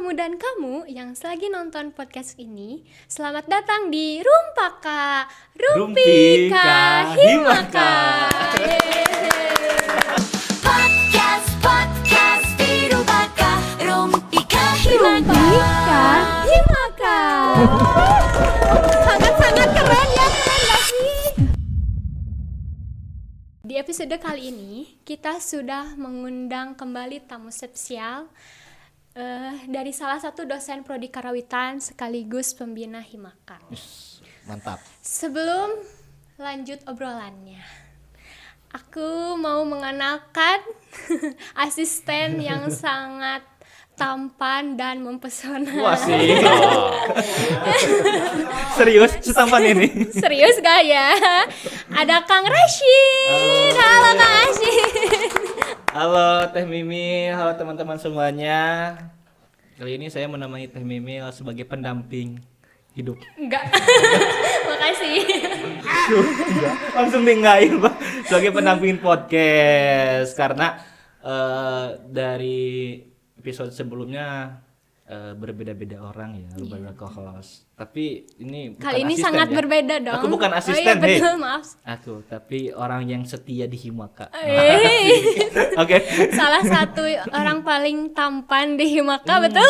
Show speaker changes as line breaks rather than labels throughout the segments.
kamu dan kamu yang selagi nonton podcast ini, selamat datang di Rumpaka, Rumpika Himaka.
Podcast di Rumpaka, Rumpika Himaka.
Sangat-sangat keren ya, keren gak sih? Di episode kali ini, kita sudah mengundang kembali tamu spesial dari salah satu dosen prodi karawitan sekaligus pembina Himaka.
Mantap.
Sebelum lanjut obrolannya, aku mau mengenalkan asisten yang sangat tampan dan mempesona.
Wah sih. Serius setampan ini.
Serius gak ya? Ada Kang Rashid. Halo Kang Rashid.
Halo Teh Mimi, halo teman-teman semuanya. Kali ini saya menemani Teh Mimi sebagai pendamping hidup.
Enggak. Makasih.
Langsung tinggalin Pak sebagai pendamping podcast karena dari episode sebelumnya berbeda-beda orang ya, berbeda co-host. Tapi ini bukan
Kali ini
asisten,
sangat
ya.
berbeda dong.
Aku bukan asisten,
oh, iya, betul,
hei.
maaf.
Aku, tapi orang yang setia di Himaka.
Oke. Salah satu orang paling tampan di Himaka, betul?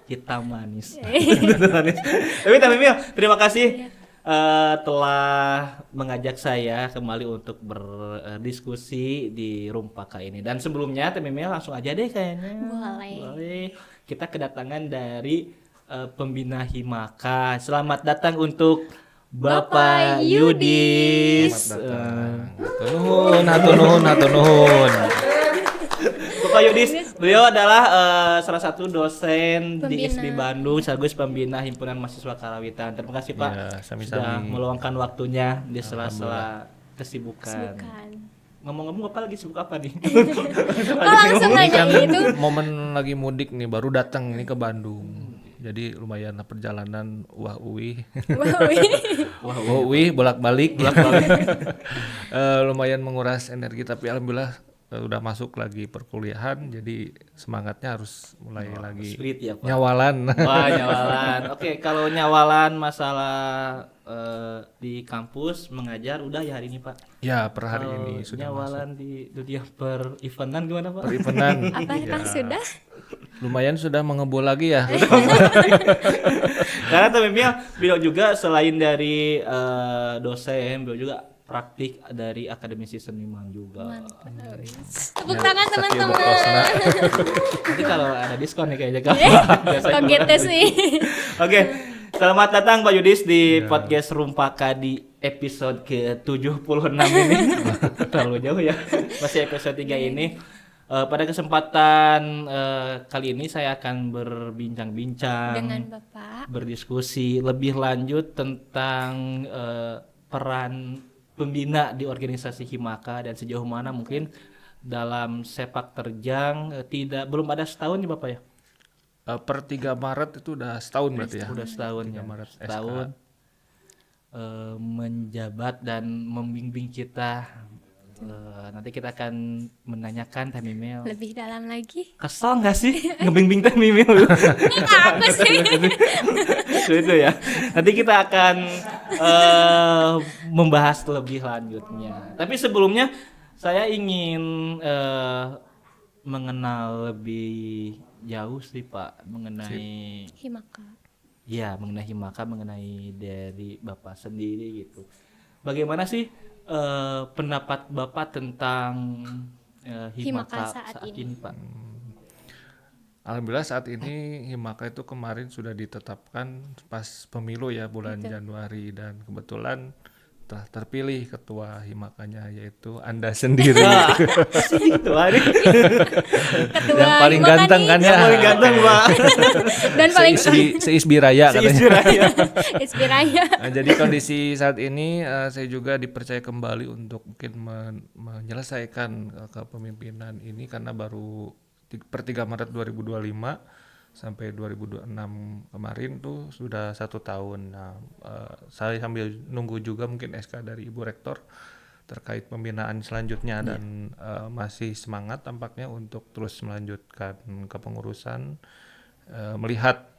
Hitam manis. Tapi Mimi, terima kasih telah mengajak saya kembali untuk berdiskusi di Rumpaka ini. Dan sebelumnya Mimi langsung aja deh kayaknya. Boleh. Kita kedatangan dari pembina Himaka. Selamat datang untuk Bapak Yudis.
Hatur nuhun.
Bapak Yudis, beliau adalah salah satu dosen di
Pembina.
ISB Bandung, sekaligus pembina Himpunan Mahasiswa Karawitan. Terima kasih Pak
Ya, sami-sami.
sudah meluangkan waktunya di sela-sela kesibukan.
Bukan.
Ngomong-ngomong Bapak lagi sibuk apa nih?
Kok langsung nanya itu?
Momen lagi mudik nih, baru datang ini ke Bandung. Jadi lumayan lah perjalanan uih bolak-balik. Lumayan menguras energi, tapi alhamdulillah udah masuk lagi perkuliahan, jadi semangatnya harus mulai lagi
Spirit ya Pak.
nyawalan.
Wah, nyawalan. Oke, kalau nyawalan masalah di kampus mengajar udah ya hari ini Pak.
Ya, per hari
Kalau
ini sudah
nyawalan di dunia per eventan gimana Pak?
masuk. Evenan.
Apa Kang sudah?
Lumayan sudah mengebul lagi ya.
Karena beliau juga selain dari dosen, beliau juga praktik dari akademisi seniman juga.
Tepuk tangan teman-teman.
Nanti kalau ada diskon nih kayaknya kan.
Kok gitu sih?
Oke, selamat datang Pak Yudis di podcast Rumpaka di episode ke-76 ini. Terlalu jauh ya. Masih episode 3 ini. Pada kesempatan kali ini saya akan berbincang-bincang
Dengan Bapak.
berdiskusi lebih lanjut tentang peran pembina di organisasi Himaka dan sejauh mana mungkin dalam sepak terjang belum ada setahun nih Bapak ya?
Per 3 Maret itu udah setahun berarti ya.
Udah setahun
3
ya.
Maret SK.
Setahun menjabat dan membimbing kita. Nanti kita akan menanyakan Teh Mimil.
Lebih dalam lagi.
Kesel nggak sih ngebimbing Teh Mimil?
Aku sih.
Itu ya. Nanti kita akan membahas lebih lanjutnya. Tapi sebelumnya saya ingin mengenal lebih jauh sih Pak mengenai
Himaka.
ya mengenai Himaka, mengenai dari Bapak sendiri gitu. Bagaimana sih pendapat Bapak tentang Himaka saat ini Pak?
Alhamdulillah saat ini Himaka itu kemarin sudah ditetapkan pas pemilu ya bulan Januari, dan kebetulan telah terpilih ketua Himakanya yaitu Anda sendiri.
Itu hari
Ketua
Yang paling
Himaka
ganteng
nih.
kan ya.
paling ganteng Pak.
Dan paling
Seisbi Raya katanya.
Istiraya.
inspirasi.
Nah, jadi kondisi saat ini saya juga dipercaya kembali untuk mungkin menyelesaikan kepemimpinan ini karena baru per 3 Maret 2025 sampai 2026 kemarin tuh sudah 1 tahun. Nah, saya sambil nunggu juga mungkin SK dari Ibu Rektor terkait pembinaan selanjutnya dan masih semangat tampaknya untuk terus melanjutkan kepengurusan melihat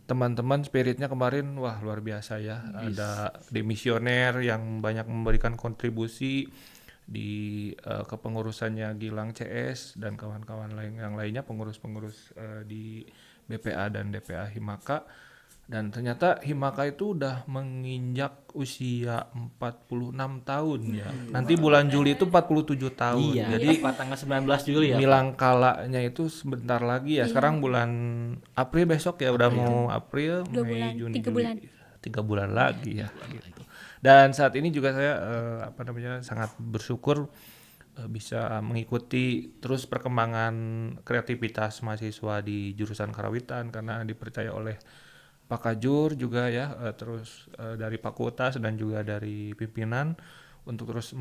teman-teman spiritnya kemarin wah luar biasa ya. Ada demisioner yang banyak memberikan kontribusi di kepengurusannya Gilang CS dan kawan-kawan yang lainnya pengurus-pengurus di BPA dan DPA Himaka. Dan ternyata Himaka itu udah menginjak usia 46 tahun ya. Nanti bulan Juli itu 47 tahun.
Iya,
Jadi
tepat tanggal 19 Juli ya. Pak.
Milangkalanya itu sebentar lagi ya. Sekarang bulan April besok ya udah mau April,
2
Mei,
bulan,
Juni,
3
Juli.
bulan.
3 bulan lagi ya gitu. Dan saat ini juga saya sangat bersyukur bisa mengikuti terus perkembangan kreativitas mahasiswa di jurusan Karawitan karena dipercaya oleh Pak Kajur juga ya, terus dari fakultas dan juga dari pimpinan untuk terus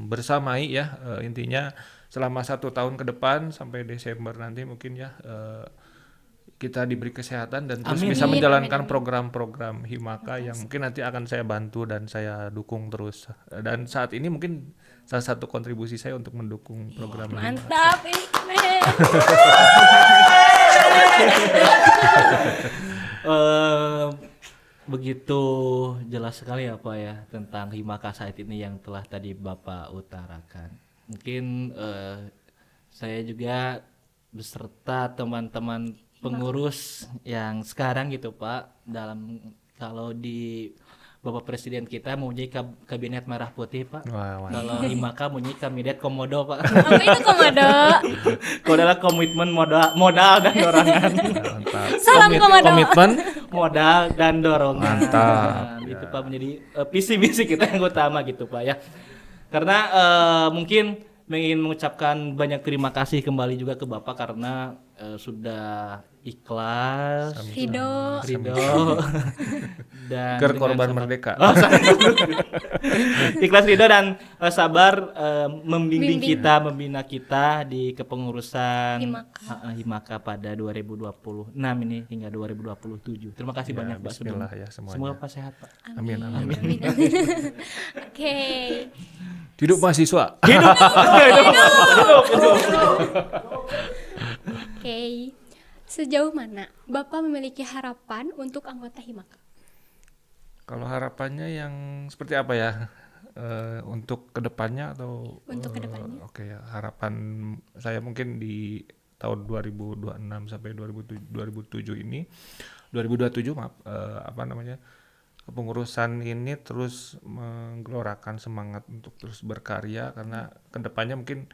bersamai ya, intinya selama 1 tahun ke depan sampai Desember nanti mungkin ya kita diberi kesehatan dan terus bisa
Amin,
menjalankan
amin.
program-program Himaka yang mungkin nanti akan saya bantu dan saya dukung terus. Dan saat ini mungkin salah satu kontribusi saya untuk mendukung program Himaka.
Mantap ini keren.
Begitu jelas sekali ya Pak ya tentang Himaka saat ini yang telah tadi Bapak utarakan. Mungkin saya juga beserta teman-teman pengurus yang sekarang gitu Pak, dalam kalau di Bapak Presiden kita mempunyai kabinet merah putih Pak.
Wah.
Kalau Himaka mempunyai kabinet komodo Pak.
Apa itu komodo?
Kalau adalah komitmen modal dan dorongan.
Mantap.
Salam komodo.
Komitmen
Modal dan dorongan.
Mantap.
Itu Pak menjadi visi misi kita yang utama gitu Pak ya. Karena mungkin ingin mengucapkan banyak terima kasih kembali juga ke Bapak karena sudah ikhlas,
Ridho.
dan
Ker
dengan
korban
sabar-
merdeka.
Oh, ikhlas ridho dan sabar membimbing
Bimbing.
kita, membina kita di kepengurusan
Himaka.
Himaka pada 2026 ini hingga 2027. Terima kasih
Ya,
banyak Pak sudah.
bismillah ya semuanya.
Semoga Pak sehat Pak.
Amin, amin.
Amin. Oke.
Hidup mahasiswa.
Oke. Sejauh mana Bapak memiliki harapan untuk anggota Himaka?
Kalau harapannya yang seperti apa ya? Untuk kedepannya atau?
Untuk kedepannya.
Oke, harapan saya mungkin di tahun 2026 sampai 2027 ini, 2027 maaf, kepengurusan ini terus menggelorakan semangat untuk terus berkarya karena kedepannya mungkin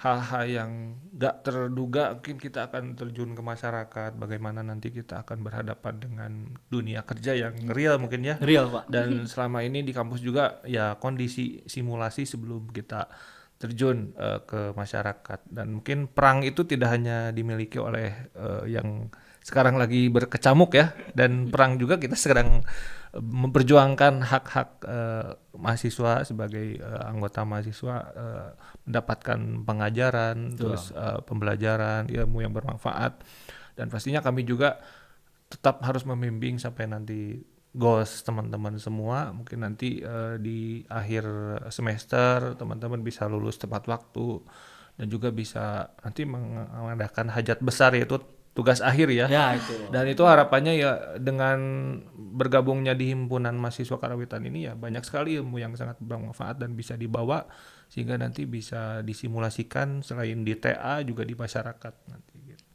hal-hal yang gak terduga mungkin kita akan terjun ke masyarakat, bagaimana nanti kita akan berhadapan dengan dunia kerja yang real mungkin ya.
Real Pak.
Dan selama ini di kampus juga ya kondisi simulasi sebelum kita terjun ke masyarakat, dan mungkin perang itu tidak hanya dimiliki oleh yang sekarang lagi berkecamuk ya, dan perang juga kita sedang memperjuangkan hak-hak mahasiswa sebagai anggota mahasiswa mendapatkan pengajaran, terus pembelajaran ilmu yang bermanfaat, dan pastinya kami juga tetap harus membimbing sampai nanti goals teman-teman semua. Mungkin nanti di akhir semester teman-teman bisa lulus tepat waktu dan juga bisa nanti mengadakan hajat besar, yaitu tugas akhir ya.
Ya itu.
Dan itu harapannya ya dengan bergabungnya di himpunan mahasiswa Karawitan ini ya banyak sekali ilmu yang sangat bermanfaat dan bisa dibawa sehingga nanti bisa disimulasikan selain di TA juga di masyarakat nanti gitu.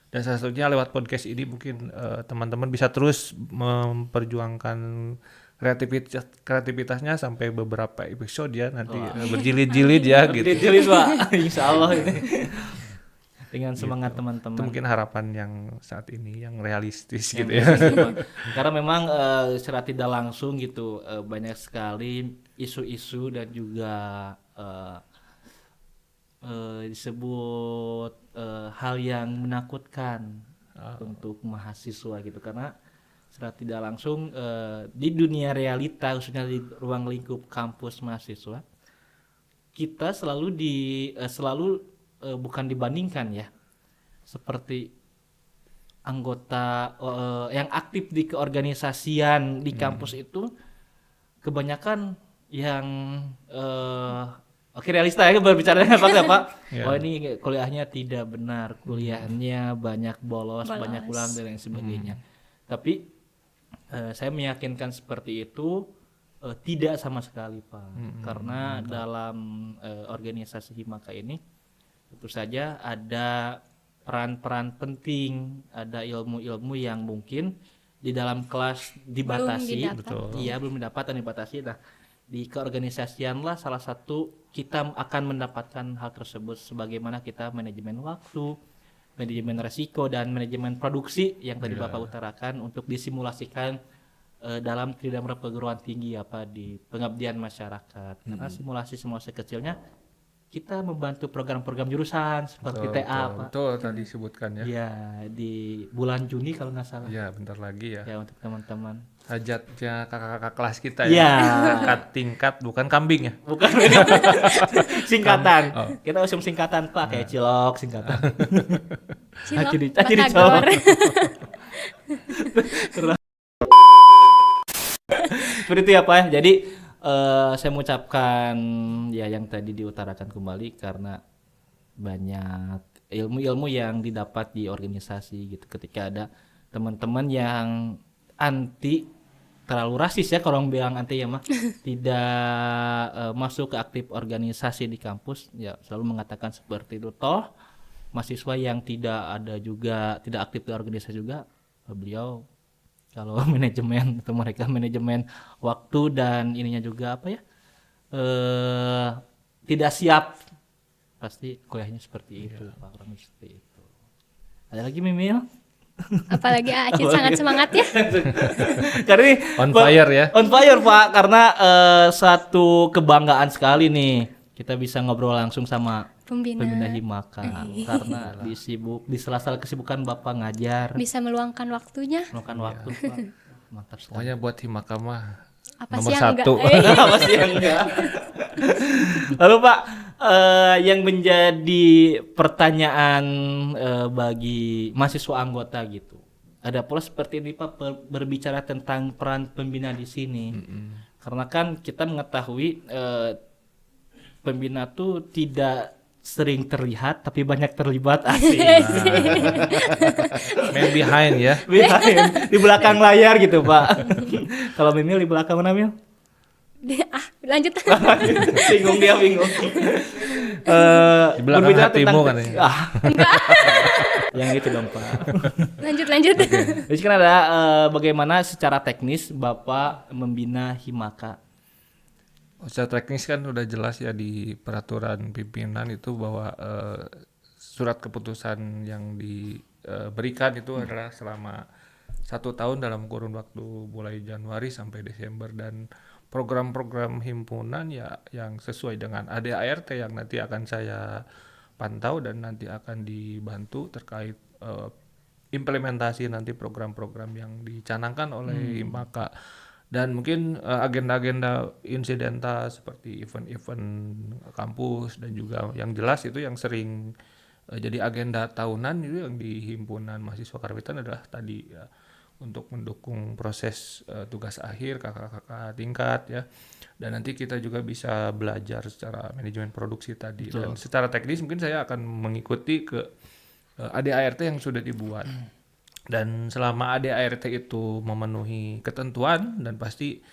Dan salah satunya lewat podcast ini mungkin teman-teman bisa terus memperjuangkan kreativitasnya sampai beberapa episode ya nanti berjilid-jilid ya gitu.
Jadi Pak, insya Allah ini dengan semangat teman-teman.
Itu mungkin harapan yang saat ini yang realistis gitu
Yang
ya.
realistis, Pak. Karena memang secara tidak langsung gitu banyak sekali isu-isu dan juga disebut hal yang menakutkan untuk mahasiswa gitu, karena secara tidak langsung di dunia realita khususnya di ruang lingkup kampus mahasiswa kita selalu bukan dibandingkan ya, seperti anggota yang aktif di keorganisasian di kampus itu kebanyakan yang Oke, realista ya berbicara dengan fakta Pak.
Iya.
Oh ini kuliahnya tidak benar, kuliahnya banyak bolos,
Bolos.
banyak ulang dan lain sebagainya. Tapi saya meyakinkan seperti itu tidak sama sekali Pak, karena dalam organisasi Himaka ini tentu saja ada peran-peran penting, ada ilmu-ilmu yang mungkin di dalam kelas dibatasi,
didapat.
Betul.
iya belum didapat dan dibatasi. Nah, di keorganisasian lah salah satu kita akan mendapatkan hal tersebut, sebagaimana kita manajemen waktu, manajemen resiko dan manajemen produksi yang tadi Bapak utarakan untuk disimulasikan dalam tridharma perguruan tinggi apa di pengabdian masyarakat. Karena simulasi kecilnya kita membantu program-program jurusan seperti TA Pak.
Betul tadi disebutkan ya.
Ya, di bulan Juni kalau nggak salah.
Ya, bentar lagi ya.
Ya untuk teman-teman.
Hajatnya kakak-kakak kelas kita
Ya.
ya. Kakak tingkat bukan kambing ya.
Bukan ini. Singkatan.
Oh.
Kita usung singkatan Pak kayak cilok singkatan.
Cilok,
Jadi
batagor.
Seperti itu ya Pak ya. Jadi saya mengucapkan ya yang tadi diutarakan kembali karena banyak ilmu-ilmu yang didapat di organisasi gitu. Ketika ada teman-teman yang anti terlalu rasis ya kalau orang bilang anti ya mah tidak masuk ke aktif organisasi di kampus ya selalu mengatakan seperti itu. Toh mahasiswa yang tidak aktif di organisasi juga beliau kalau manajemen atau mereka manajemen waktu dan ininya juga apa ya tidak siap pasti kuliahnya seperti itu Pak, kurang lebih seperti itu. Ada lagi Mimil?
Apalagi Acil sangat semangat ya.
Karena ini
On fire ya.
on fire Pak, karena satu kebanggaan sekali nih kita bisa ngobrol langsung sama pembina Himaka karena di sela-sela kesibukan Bapak ngajar,
Bisa meluangkan waktunya.
meluangkan waktu Pak. Mantap sekali.
Pokoknya buat Himaka mah
Apa
nomor
sih yang
satu.
enggak?
Apa sih yang enggak? Lalu Pak, yang menjadi pertanyaan bagi mahasiswa anggota gitu. Ada pula seperti ini Pak berbicara tentang peran pembina di sini. Karena kan kita mengetahui pembina tuh tidak sering terlihat tapi banyak terlibat asik.
Man behind ya.
Di belakang layar gitu Pak. Kalau Mimil di belakang mana Mil?
Lanjut.
bingung.
Di belakang hatimu kan ya.
Yang gitu dong Pak.
lanjut.
Jadi kan ada bagaimana secara teknis Bapak membina Himaka.
Secara teknis kan udah jelas ya di peraturan pimpinan itu bahwa surat keputusan yang diberikan itu adalah selama 1 tahun dalam kurun waktu mulai Januari sampai Desember, dan program-program himpunan ya yang sesuai dengan ADART yang nanti akan saya pantau dan nanti akan dibantu terkait implementasi nanti program-program yang dicanangkan oleh Himaka. Dan mungkin agenda-agenda insidental seperti event-event kampus dan juga yang jelas itu yang sering jadi agenda tahunan itu yang di himpunan mahasiswa Karawitan adalah tadi ya, untuk mendukung proses tugas akhir kakak-kakak tingkat ya, dan nanti kita juga bisa belajar secara manajemen produksi tadi. Dan secara teknis mungkin saya akan mengikuti ke ADART yang sudah dibuat. Dan selama ADART itu memenuhi ketentuan dan pasti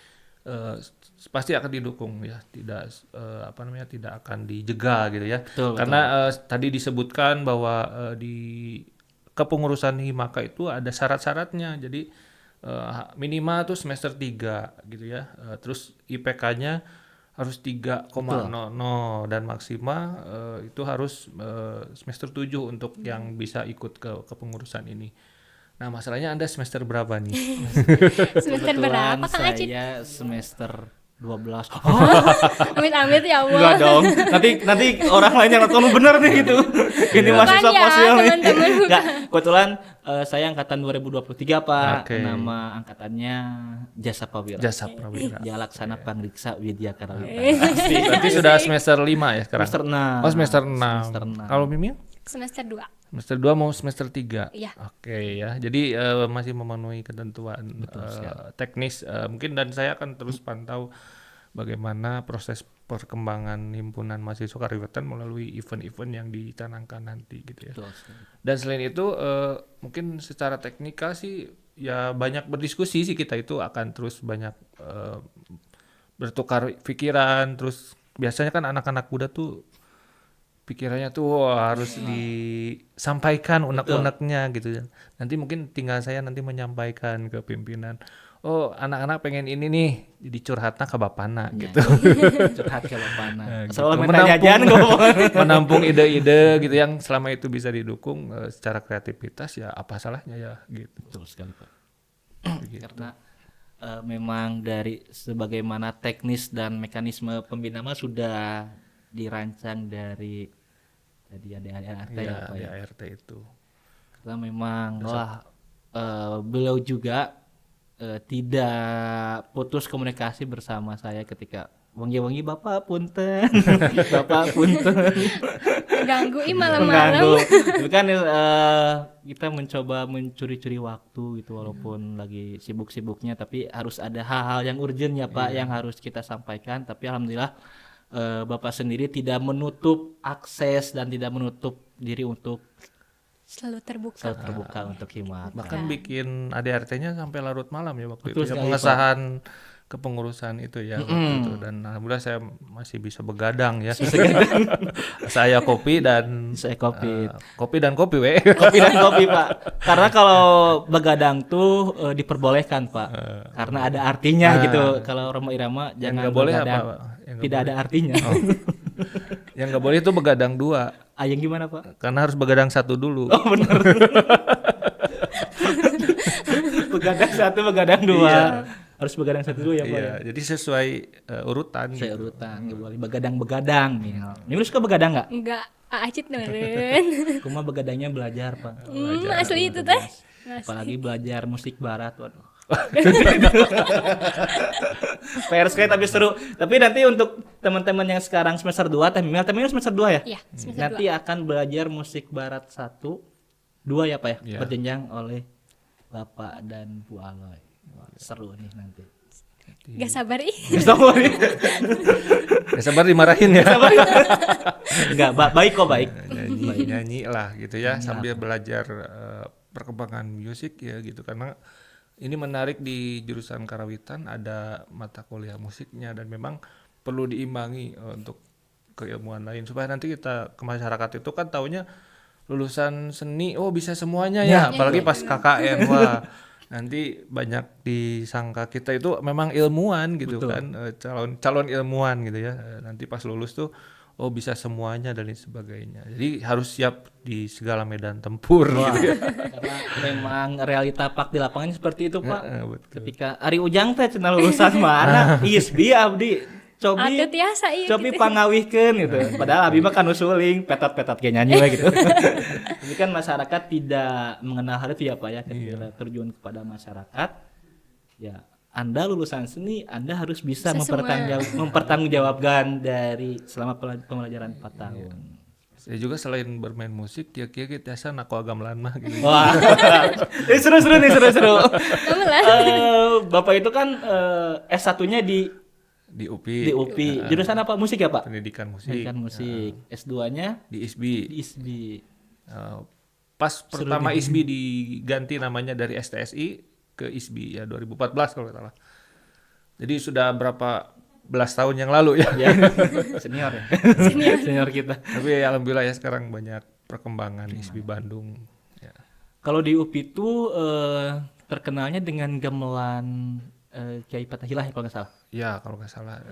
akan didukung ya, tidak tidak akan dijegal gitu ya. Karena tadi disebutkan bahwa di kepengurusan Himaka itu ada syarat-syaratnya. Jadi minimal tuh semester 3 gitu ya. Terus IPK-nya harus 3,00 dan maksimal itu harus semester 7 untuk yang bisa ikut ke kepengurusan ini. Nah, masalahnya Anda semester berapa nih?
Semester berapa Kang Acil?
Saya semester 12.
Amit-amit ya Allah.
Enggak dong. Nanti orang lain yang nonton bener nih gitu. Ini mahasiswa
Bukan ya,
fosil nih.
teman-teman.
Enggak, kebetulan saya angkatan 2023 Pak.
Oke.
Nama angkatannya Jasa Prawira.
Jasa Prawira.
Ya laksana Pangriksa Widya Karawitan.
Berarti sudah semester 5 ya sekarang?
Semester 6.
Oh, semester 6.
Semester 6.
Kalau Mimin?
Semester 2.
Semester 2 mau semester 3?
Iya.
Oke ya, jadi masih memenuhi ketentuan teknis mungkin, dan saya akan terus pantau bagaimana proses perkembangan himpunan mahasiswa karawitan melalui event-event yang dicanangkan nanti gitu ya.
Betul sekali.
Dan selain itu mungkin secara teknikal sih ya banyak berdiskusi sih, kita itu akan terus banyak bertukar pikiran. Terus biasanya kan anak-anak muda tuh pikirannya tuh harus disampaikan unek-uneknya gitu ya. Nanti mungkin tinggal saya nanti menyampaikan ke pimpinan, oh anak-anak pengen ini nih, jadi curhatnya ke bapana gitu.
Curhat ke bapana.
Nah, gitu.
Soalnya minta jajan
Menampung ide-ide gitu yang selama itu bisa didukung secara kreativitas, ya apa salahnya ya gitu.
Betul sekali Pak.
Begitu.
Karena memang dari sebagaimana teknis dan mekanisme pembinaan sudah dirancang dari tadi ada ART
Ya,
ya Pak
di
ya.
ART itu.
Karena memang beliau juga tidak putus komunikasi bersama saya ketika wangi-wangi Bapak punten, Bapak punten.
Ganggu malam-malam.
Mengganggu. Itu kan kita mencoba mencuri-curi waktu gitu walaupun lagi sibuk-sibuknya, tapi harus ada hal-hal yang urgent ya Pak yang harus kita sampaikan. Tapi alhamdulillah Bapak sendiri tidak menutup akses dan tidak menutup diri untuk
Selalu terbuka.
selalu terbuka untuk himat.
Bahkan bikin ADRT-nya sampai larut malam ya waktu
Betul
itu ya,
sekali,
pengesahan kepengurusan itu ya waktu itu. Dan alhamdulillah saya masih bisa begadang ya. Saya kopi dan
Saya kopi.
kopi we.
Kopi dan kopi Pak. Karena kalau begadang tuh diperbolehkan Pak. Karena ada artinya gitu. Kalau Roma Irama jangan
nggak boleh
begadang.
apa, Pak? Yang nggak
Tidak ada artinya.
Yang nggak boleh itu begadang 2
Yang gimana Pak?
karena harus begadang 1 dulu.
Oh benar. Begadang 1, begadang 2. Harus begadang 1 dulu ya Pak.
Iya, jadi sesuai urutan.
Saya
gitu.
urutan, nggak boleh begadang-begadang. Ini suka begadang nggak?
Enggak, acit meureun.
Kuma begadangnya belajar Pak.
Asli itu teh.
Apalagi belajar musik barat, waduh. PR sekali tapi seru. Tapi nanti untuk teman-teman yang sekarang semester 2, Teh Mimel semester 2 ya?
Iya, semester
Nanti akan belajar musik barat 1, 2 ya Pak ya?
Iya.
Berjenjang oleh Bapak dan Bu Aloy. Wah, seru nih nanti.
Gak sabar ih.
Ya sabar dimarahin ya.
Enggak, baik kok baik.
Nyanyi lah gitu ya sambil belajar perkembangan musik ya gitu, karena ini menarik di jurusan karawitan ada mata kuliah musiknya dan memang perlu diimbangi untuk keilmuan lain supaya nanti kita ke masyarakat itu kan taunya lulusan seni oh bisa semuanya ya, apalagi pas KKN wah nanti banyak disangka kita itu memang ilmuwan gitu. Betul. Kan calon ilmuwan gitu ya, nanti pas lulus tuh oh bisa semuanya dan lain sebagainya. Jadi harus siap di segala medan tempur gitu ya.
Karena memang realita Pak di lapangan seperti itu Pak.
Betul.
Ketika Ari Ujang teh cenah lulusan mana ISB abdi cobi
Ateu tiasa ieu
cobi
gitu.
pangawihkeun gitu. Padahal abdi mah kan usuling petot-petot ge nyanyi we gitu. Jadi kan masyarakat tidak mengenal hal itu ya Pak ya, ketika terjun kepada masyarakat ya Anda lulusan seni, Anda harus bisa mempertanggungjawabkan dari selama pembelajaran 4 tahun.
Saya juga selain bermain musik, ya kita nako gamelan mah gitu.
Wah, ini seru-seru nih, seru-seru. Bapak itu kan S1-nya di
UPI.
UPI. Jurusan apa? Musik ya Pak?
Pendidikan musik.
Pendidikan musik. S2-nya
di ISB.
Di ISB.
Pas pertama ISB diganti namanya dari STSI ke ISB ya 2014 kalau nggak salah. Jadi sudah berapa belas tahun yang lalu ya.
Senior ya. Senior kita.
Tapi ya, alhamdulillah ya sekarang banyak perkembangan ISB Bandung. Ya.
Kalau di UPI itu terkenalnya dengan gamelan Kiai Fathahilah ya kalau nggak salah.
Ya kalau nggak salah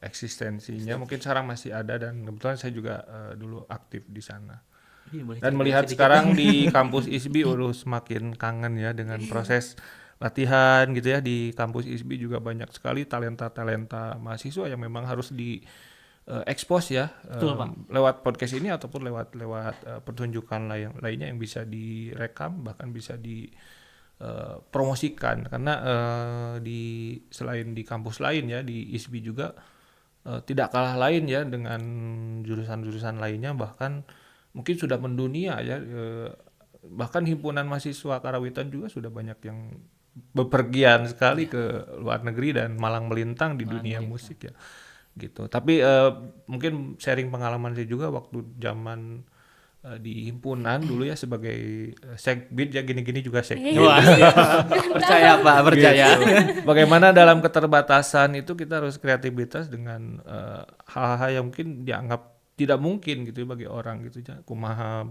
eksistensinya mungkin sekarang masih ada dan kebetulan saya juga dulu aktif di sana. Dan melihat sekarang di kampus ISB udah semakin kangen ya dengan proses latihan gitu ya. Di kampus ISB juga banyak sekali talenta-talenta mahasiswa yang memang harus di expose ya.
Betul, Pak.
Lewat podcast ini ataupun lewat pertunjukan lainnya yang bisa direkam bahkan bisa dipromosikan karena selain di kampus lain ya di ISB juga tidak kalah lain ya dengan jurusan-jurusan lainnya, bahkan mungkin sudah mendunia ya, bahkan himpunan mahasiswa karawitan juga sudah banyak yang bepergian sekali ke luar negeri dan malang melintang di dunia musik ya. gitu. Tapi mungkin sharing pengalaman saya juga waktu zaman di himpunan dulu ya sebagai sekbid ya gini-gini juga sekbid.
Wah, iya. Percaya Pak, percaya.
Gitu. Bagaimana dalam keterbatasan itu kita harus kreativitas dengan hal-hal yang mungkin dianggap tidak mungkin gitu bagi orang gitu ya. Kumaha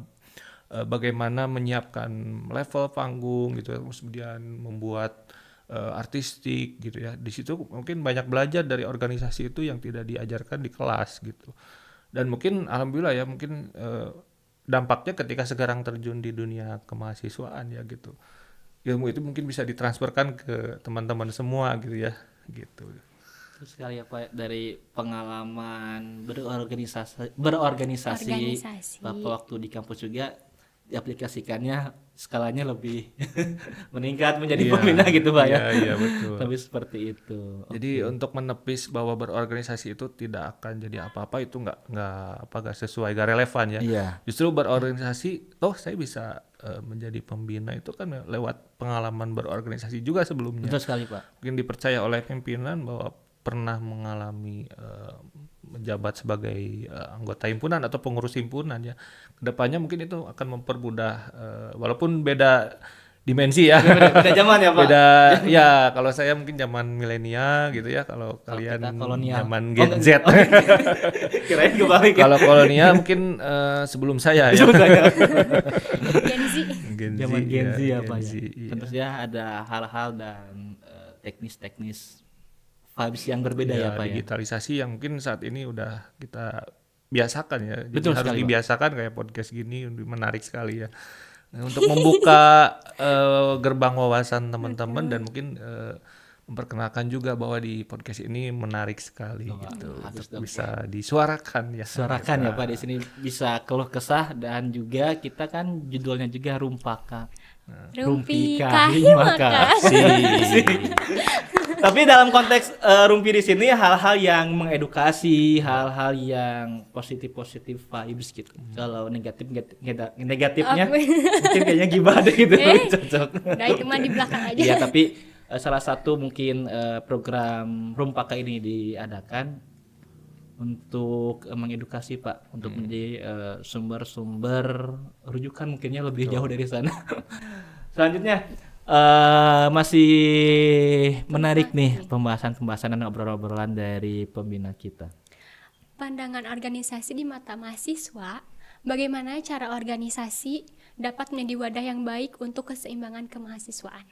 bagaimana menyiapkan level panggung gitu, kemudian membuat artistik gitu ya. Di situ mungkin banyak belajar dari organisasi itu yang tidak diajarkan di kelas gitu. Dan mungkin alhamdulillah ya mungkin dampaknya ketika sekarang terjun di dunia kemahasiswaan ya gitu. Ilmu itu mungkin bisa ditransferkan ke teman-teman semua gitu ya gitu.
Terus sekali ya Pak, dari pengalaman berorganisasi Bapak waktu di kampus juga diaplikasikannya skalanya lebih meningkat menjadi pembina gitu Pak ya.
Iya betul.
Tapi seperti itu.
Jadi untuk menepis bahwa berorganisasi itu tidak akan jadi apa-apa itu nggak sesuai, nggak relevan ya.
Iya.
Justru berorganisasi, toh saya bisa menjadi pembina itu kan lewat pengalaman berorganisasi juga sebelumnya.
Betul sekali Pak.
Mungkin dipercaya oleh pimpinan bahwa pernah mengalami menjabat sebagai anggota himpunan atau pengurus himpunan ya. Kedepannya mungkin itu akan mempermudah walaupun beda dimensi ya.
Beda zaman ya Pak.
Beda ya kalau saya mungkin zaman milenial gitu ya, kalau kalian
kita kolonial.
zaman Gen Z.
Kirain kebalik.
Kalau kolonial mungkin sebelum saya ya.
Gen
Gen Z ya
Gen
Pak
Z,
ya.
iya.
Tentu saja ada hal-hal dan teknis-teknis vibes yang berbeda ya Pak ya.
Digitalisasi yang mungkin saat ini udah kita biasakan ya. Jadi
Betul
harus
sekali, Pak.
dibiasakan kayak podcast gini, menarik sekali ya. Nah, untuk membuka gerbang wawasan teman-teman dan mungkin memperkenalkan juga bahwa di podcast ini menarik sekali gitu.
harus
Untuk
dong,
bisa disuarakan ya.
Suarakan ya Pak, di sini bisa keluh kesah dan juga kita kan judulnya juga Rumpaka.
Rumpi
Kahimaka. Tapi dalam konteks Rumpi di sini hal-hal yang mengedukasi, hal-hal yang positif vibes gitu. Kalau negatifnya mungkin kayaknya gibah deh gitu. Cocok.
Udah itu mah di belakang aja.
Iya, tapi salah satu mungkin program Rumpaka ini diadakan untuk mengedukasi Pak, untuk menjadi sumber-sumber rujukan mungkinnya lebih jauh dari sana. Selanjutnya masih menarik nih pembahasan dan obrolan-obrolan dari pembina kita.
Pandangan organisasi di mata mahasiswa, bagaimana cara organisasi dapat menjadi wadah yang baik untuk keseimbangan kemahasiswaan?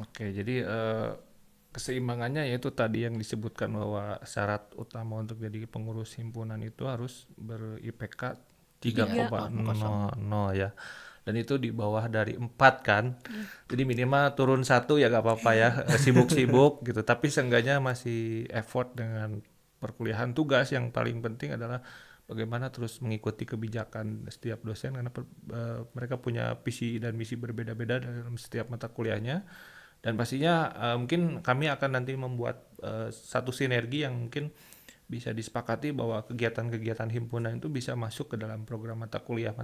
Oke, jadi keseimbangannya yaitu tadi yang disebutkan bahwa syarat utama untuk jadi pengurus himpunan itu harus ber-IPK 3,00 ya. Dan itu di bawah dari 4 kan. Jadi minimal turun 1 ya gak apa-apa ya, sibuk-sibuk gitu. Tapi seenggaknya masih effort dengan perkuliahan. Tugas yang paling penting adalah bagaimana terus mengikuti kebijakan setiap dosen karena mereka punya visi dan misi berbeda-beda dalam setiap mata kuliahnya. Dan pastinya mungkin kami akan nanti membuat satu sinergi yang mungkin bisa disepakati bahwa kegiatan-kegiatan himpunan itu bisa masuk ke dalam program mata kuliah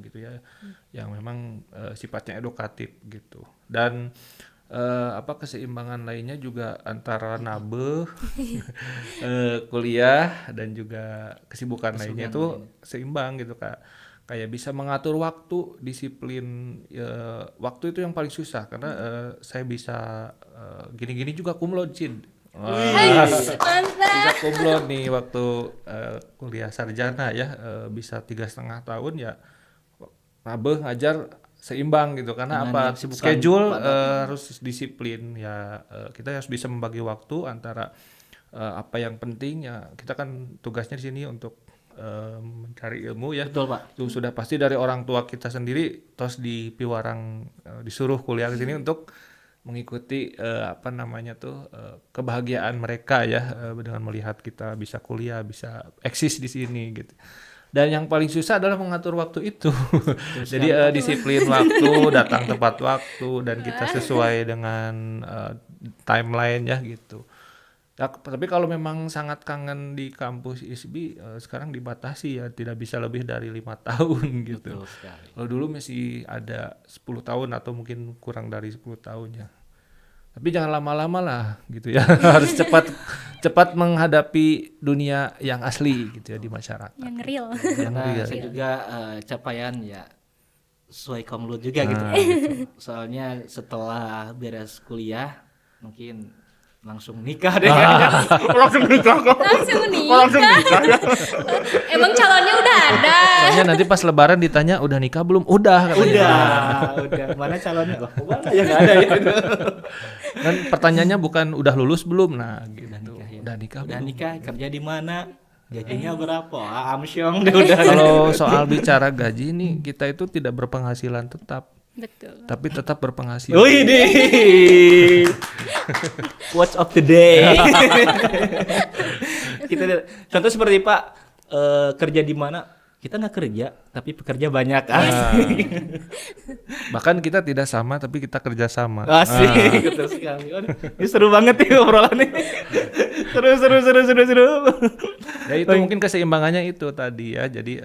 gitu ya, yang memang sifatnya edukatif gitu. Dan keseimbangan lainnya juga antara nabe kuliah dan juga kesibukan lainnya itu seimbang gitu Kak. Kayak bisa mengatur waktu, disiplin waktu itu yang paling susah karena saya bisa gini-gini juga kumlot Cid. Bisa kumlot nih waktu kuliah sarjana ya, bisa 3,5 tahun ya nabe ngajar seimbang gitu karena
Dengan
schedule harus disiplin ya, kita harus bisa membagi waktu antara apa yang penting ya, kita kan tugasnya di sini untuk mencari ilmu ya.
Betul Pak.
Itu sudah pasti dari orang tua kita sendiri, terus di Piwarang disuruh kuliah ke sini untuk mengikuti kebahagiaan mereka ya, dengan melihat kita bisa kuliah, bisa eksis di sini gitu. Dan yang paling susah adalah mengatur waktu itu. Jadi disiplin waktu, datang tepat waktu, dan kita sesuai dengan timeline ya gitu. Ya, tapi kalau memang sangat kangen di kampus ISBI, sekarang dibatasi ya, tidak bisa lebih dari 5 tahun gitu.
Betul sekali.
Kalau dulu masih ada 10 tahun atau mungkin kurang dari 10 tahun ya. Tapi jangan lama-lama lah gitu ya. Harus cepat cepat menghadapi dunia yang asli gitu ya di masyarakat.
Yang real.
Karena
Iya.
saya juga capaian ya sesuai komlut juga gitu. Soalnya setelah beres kuliah mungkin langsung nikah deh kayaknya. Langsung nikah kok.
Langsung nikah. Emang calonnya udah ada.
Soalnya nanti pas lebaran ditanya udah nikah belum? Udah katanya.
Udah. Mana calonnya? Loh, kok mana ya nggak ada ya.
Dan pertanyaannya bukan udah lulus belum? Nah gitu.
Nikah, ya.
Udah nikah
Udah
belum?
nikah, kerja di mana? Gajinya berapa? Amsyong deh udah.
Kalau soal bicara gaji nih kita itu tidak berpenghasilan tetap,
Betul.
tapi tetap berpenghasilan.
Wih deh. Watch of the day. Contoh seperti Pak kerja di mana? Kita nggak kerja, tapi pekerja banyak.
Bahkan kita tidak sama tapi kita kerja sama.
Asik, betul sekali. Waduh, ini seru banget nih obrolan ini. Seru.
Ya itu mungkin keseimbangannya itu tadi ya. Jadi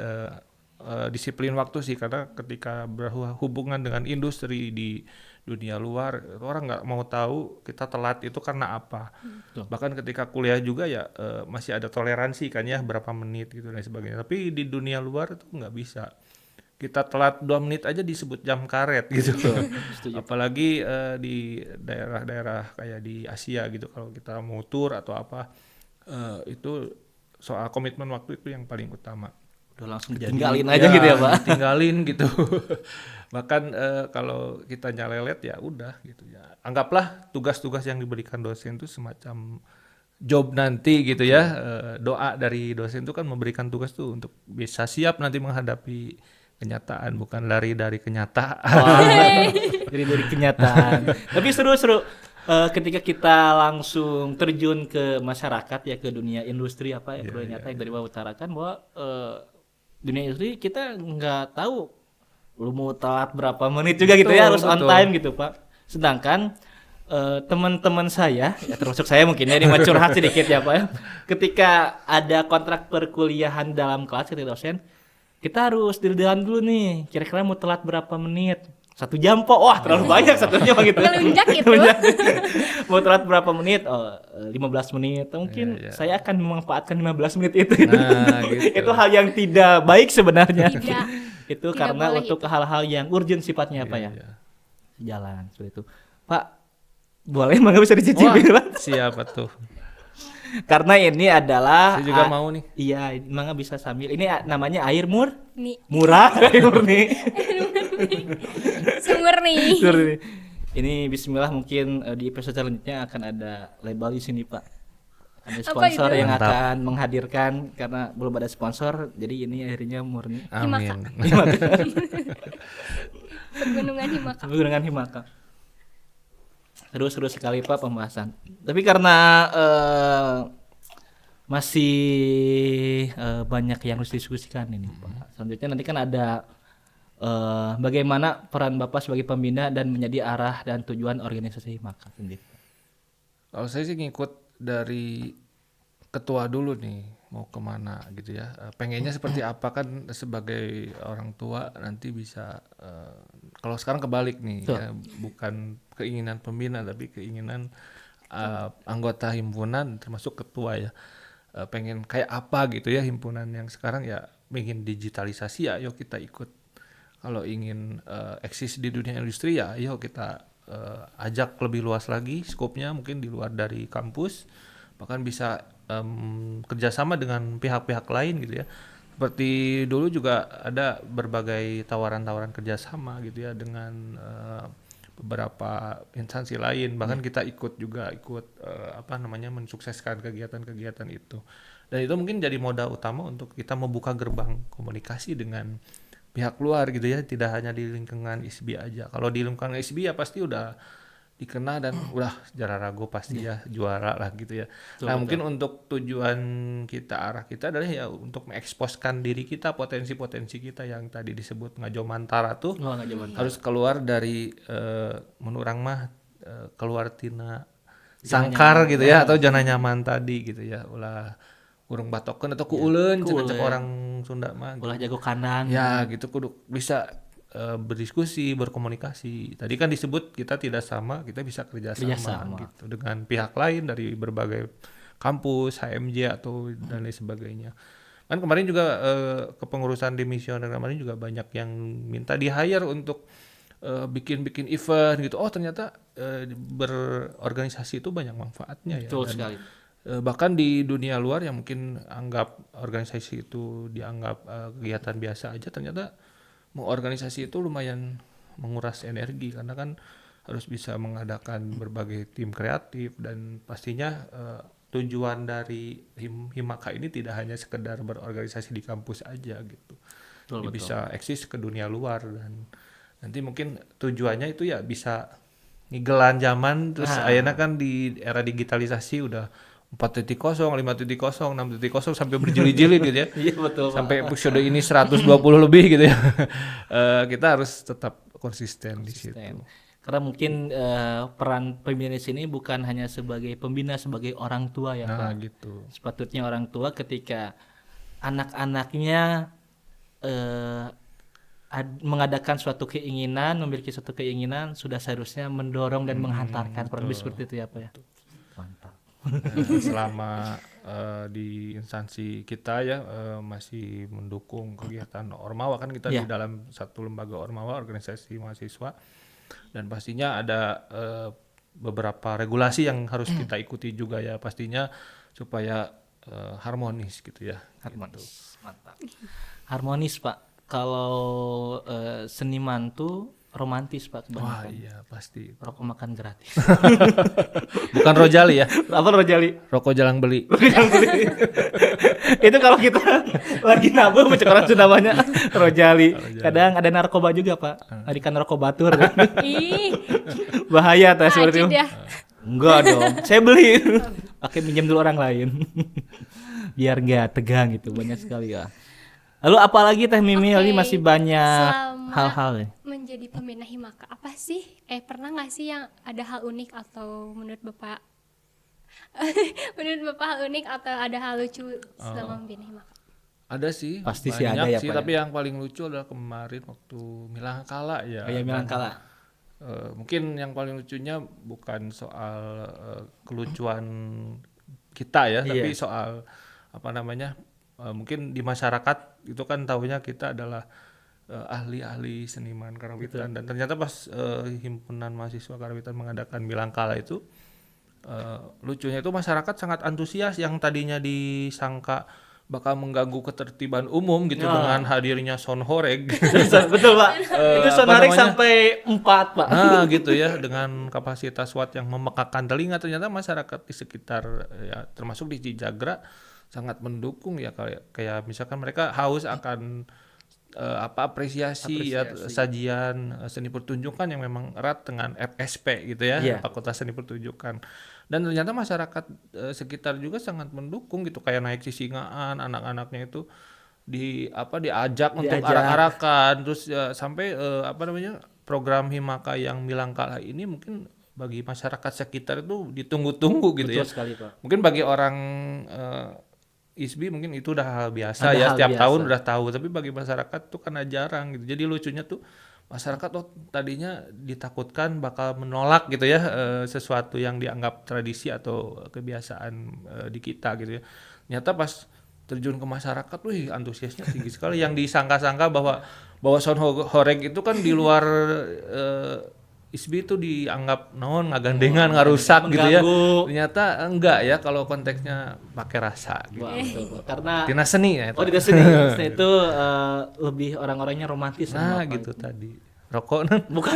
disiplin waktu sih, karena ketika berhubungan dengan industri di dunia luar orang nggak mau tahu kita telat itu karena apa. Bahkan ketika kuliah juga ya masih ada toleransi kan ya, berapa menit gitu dan sebagainya. Tapi di dunia luar itu nggak bisa. Kita telat 2 menit aja disebut jam karet gitu. Apalagi di daerah-daerah kayak di Asia gitu, kalau kita mau tur atau apa itu soal komitmen waktu itu yang paling utama.
Udah langsung tinggalin aja gitu ya Pak.
Tinggalin gitu. Bahkan kalau kita nyalelet ya udah gitu ya. Anggaplah tugas-tugas yang diberikan dosen itu semacam job nanti gitu ya. Doa dari dosen itu kan memberikan tugas tuh untuk bisa siap nanti menghadapi kenyataan, bukan lari dari kenyataan.
Jadi dari kenyataan. Tapi seru-seru. Ketika kita langsung terjun ke masyarakat ya, ke dunia industri apa ya, nyata yang dari Bapak utarakan bahwa dunia industri kita nggak tahu lu mau telat berapa menit juga gitu ya, harus on time gitu Pak. Sedangkan teman-teman saya ya, termasuk saya mungkin ya, ini mau curhat sedikit ya Pak ya, ketika ada kontrak perkuliahan dalam kelas ketika dosen, kita harus dilihat dulu nih kira-kira mau telat berapa menit. 1 jam Pak, wah terlalu banyak 1 jam gitu.
Ngelunjak itu.
Mau telat berapa menit? 15 menit. Mungkin saya akan memanfaatkan 15 menit itu.
Nah, gitu.
Itu hal yang tidak baik sebenarnya.
Tidak.
Itu
Tidak
karena
boleh
untuk hal-hal yang urgent sifatnya Pak ya.
Iya.
Jalan seperti itu. Pak, boleh nggak bisa dicicipi Pak?
Siapa tuh?
Karena ini adalah
Saya juga mau nih.
Iya, mangga bisa sambil. Ini namanya air
Nih,
murah, air murni.
sumur nih.
Sorry. Ini bismillah mungkin di episode selanjutnya akan ada label di sini Pak. Ada sponsor
itu?
yang
Mantap.
akan menghadirkan, karena belum ada sponsor, jadi ini akhirnya murni.
Amin.
Pegunungan Himaka.
Dengan Himaka. Seru-seru sekali Pak pembahasan. Tapi karena masih banyak yang harus diskusikan ini Pak. Selanjutnya nanti kan ada bagaimana peran Bapak sebagai pembina dan menjadi arah dan tujuan organisasi Himaka sendiri.
Kalau saya sih ngikut dari ketua dulu nih, mau kemana gitu ya. Pengennya seperti apa, kan sebagai orang tua nanti bisa kalau sekarang kebalik nih ya, bukan keinginan pembina tapi keinginan anggota himpunan termasuk ketua ya. Pengen kayak apa gitu ya himpunan yang sekarang ya, ingin digitalisasi ya ayo kita ikut. Kalau ingin eksis di dunia industri ya ayo kita ajak lebih luas lagi skopnya, mungkin di luar dari kampus, bahkan bisa kerjasama dengan pihak-pihak lain gitu ya. Seperti dulu juga ada berbagai tawaran-tawaran kerjasama gitu ya dengan beberapa instansi lain, bahkan kita ikut mensukseskan kegiatan-kegiatan itu. Dan itu mungkin jadi modal utama untuk kita membuka gerbang komunikasi dengan pihak luar gitu ya, tidak hanya di lingkungan ISBI aja. Kalau di lingkungan ISBI ya pasti udah dikenal dan udah sejarah ragu pasti ya juara lah gitu ya. Nah mungkin untuk tujuan kita, arah kita adalah ya untuk mengeksposkan diri kita, potensi-potensi kita yang tadi disebut ngajo mantara tuh harus keluar dari menurut orang mah keluar tina sangkar gitu ya, atau zona nyaman tadi gitu ya, ulah urang batokeun atau kuuleun cek orang Sunda mah
ulah jago kandang
ya gitu, kudu bisa berdiskusi, berkomunikasi. Tadi kan disebut kita tidak sama, kita bisa kerjasama gitu dengan pihak lain dari berbagai kampus, HMJ atau dan lain sebagainya. Kan kemarin juga kepengurusan di misioner kemarin juga banyak yang minta di hire untuk bikin event gitu. Oh ternyata berorganisasi itu banyak manfaatnya ya.
Betul
Dan,
sekali.
bahkan di dunia luar yang mungkin anggap organisasi itu dianggap kegiatan biasa aja, ternyata mengorganisasi itu lumayan menguras energi karena kan harus bisa mengadakan berbagai tim kreatif dan pastinya tujuan dari Himaka ini tidak hanya sekedar berorganisasi di kampus aja gitu.
Betul,
Dia bisa eksis ke dunia luar dan nanti mungkin tujuannya itu ya bisa ngigelan zaman terus ayeuna kan di era digitalisasi udah 4.0, 5.0, 6.0 sampai berjilid-jilid gitu ya.
Iya betul. Pak.
Sampai episode ini 120 lebih gitu ya. Kita harus tetap konsisten di situ.
Karena mungkin peran pembina di sini bukan hanya sebagai pembina, sebagai orang tua ya
Nah
Pak.
gitu.
Sepatutnya orang tua ketika anak-anaknya mengadakan suatu keinginan, memiliki suatu keinginan, sudah seharusnya mendorong dan menghantarkan. Kurang lebih seperti itu ya Pak ya. Mantap.
Selama di instansi kita ya masih mendukung kegiatan Ormawa kan kita di dalam satu lembaga Ormawa, organisasi mahasiswa, dan pastinya ada beberapa regulasi yang harus kita ikuti juga ya pastinya supaya harmonis gitu ya.
Harmonis. Mantap. Harmonis Pak. Kalau seniman tuh romantis Pak
Wah
kebanyakan.
iya pasti.
Rokok makan gratis.
Bukan Rojali ya,
Apa Rojali?
rokok jarang beli.
Itu kalau kita lagi nabung macam orang Sunda namanya Rojali. Kadang ada narkoba juga Pak. Adikan narkobatur.
Ih,
Bahaya tas seperti
ajit
itu.
ya.
Enggak dong. Saya beli. Pakai minjem dulu orang lain. Biar enggak tegang gitu. Banyak sekali ya. Lalu apalagi Teh Mimi
Oke,
ini masih banyak
selama
hal-hal ya.
menjadi pembina Himaka apa sih? Pernah nggak sih yang ada hal unik atau menurut Bapak menurut Bapak hal unik atau ada hal lucu selama membina Himaka?
Ada sih,
Pasti sih
banyak
ada ya,
sih,
Pak,
tapi yang paling lucu adalah kemarin waktu Milangkala ya.
Kayak bilang kalah.
Mungkin yang paling lucunya bukan soal kelucuan kita ya, tapi soal apa namanya? Mungkin di masyarakat itu kan tahunya kita adalah ahli-ahli seniman karawitan dan ternyata pas himpunan mahasiswa karawitan mengadakan Milangkala itu lucunya itu masyarakat sangat antusias yang tadinya disangka bakal mengganggu ketertiban umum gitu dengan hadirnya sound horeg.
Betul Pak. Itu sonarik
namanya?
sampai 4 Pak.
Nah gitu ya dengan kapasitas watt yang memekakan telinga ternyata masyarakat di sekitar ya termasuk di Cijagra sangat mendukung ya kayak misalkan mereka haus akan apresiasi ya sajian seni pertunjukan yang memang erat dengan FSP gitu ya Fakultas Seni Pertunjukan dan ternyata masyarakat sekitar juga sangat mendukung gitu kayak naik sisingaan anak-anaknya itu diajak untuk arak-arakan terus sampai program Himaka yang Milangkala ini mungkin bagi masyarakat sekitar itu ditunggu-tunggu gitu. Betul ya
sekali, Pak.
Mungkin bagi orang ISBI mungkin itu udah hal biasa ya, setiap tahun udah tahu, tapi bagi masyarakat tuh karena jarang gitu. Jadi lucunya tuh masyarakat tadinya ditakutkan bakal menolak gitu ya sesuatu yang dianggap tradisi atau kebiasaan di kita gitu ya. Ternyata pas terjun ke masyarakat, wih antusiasnya tinggi sekali. Yang disangka-sangka bahwa sound horeg itu kan di luar ISBI itu dianggap ngagandengan, ngarusak gitu ya. Ternyata enggak ya kalau konteksnya pakai rasa gitu.
Betul. Karena
Tina seni ya.
Oh, di seni. Seni itu lebih orang-orangnya romantis.
Nah, gitu tadi. Rokok
bukan.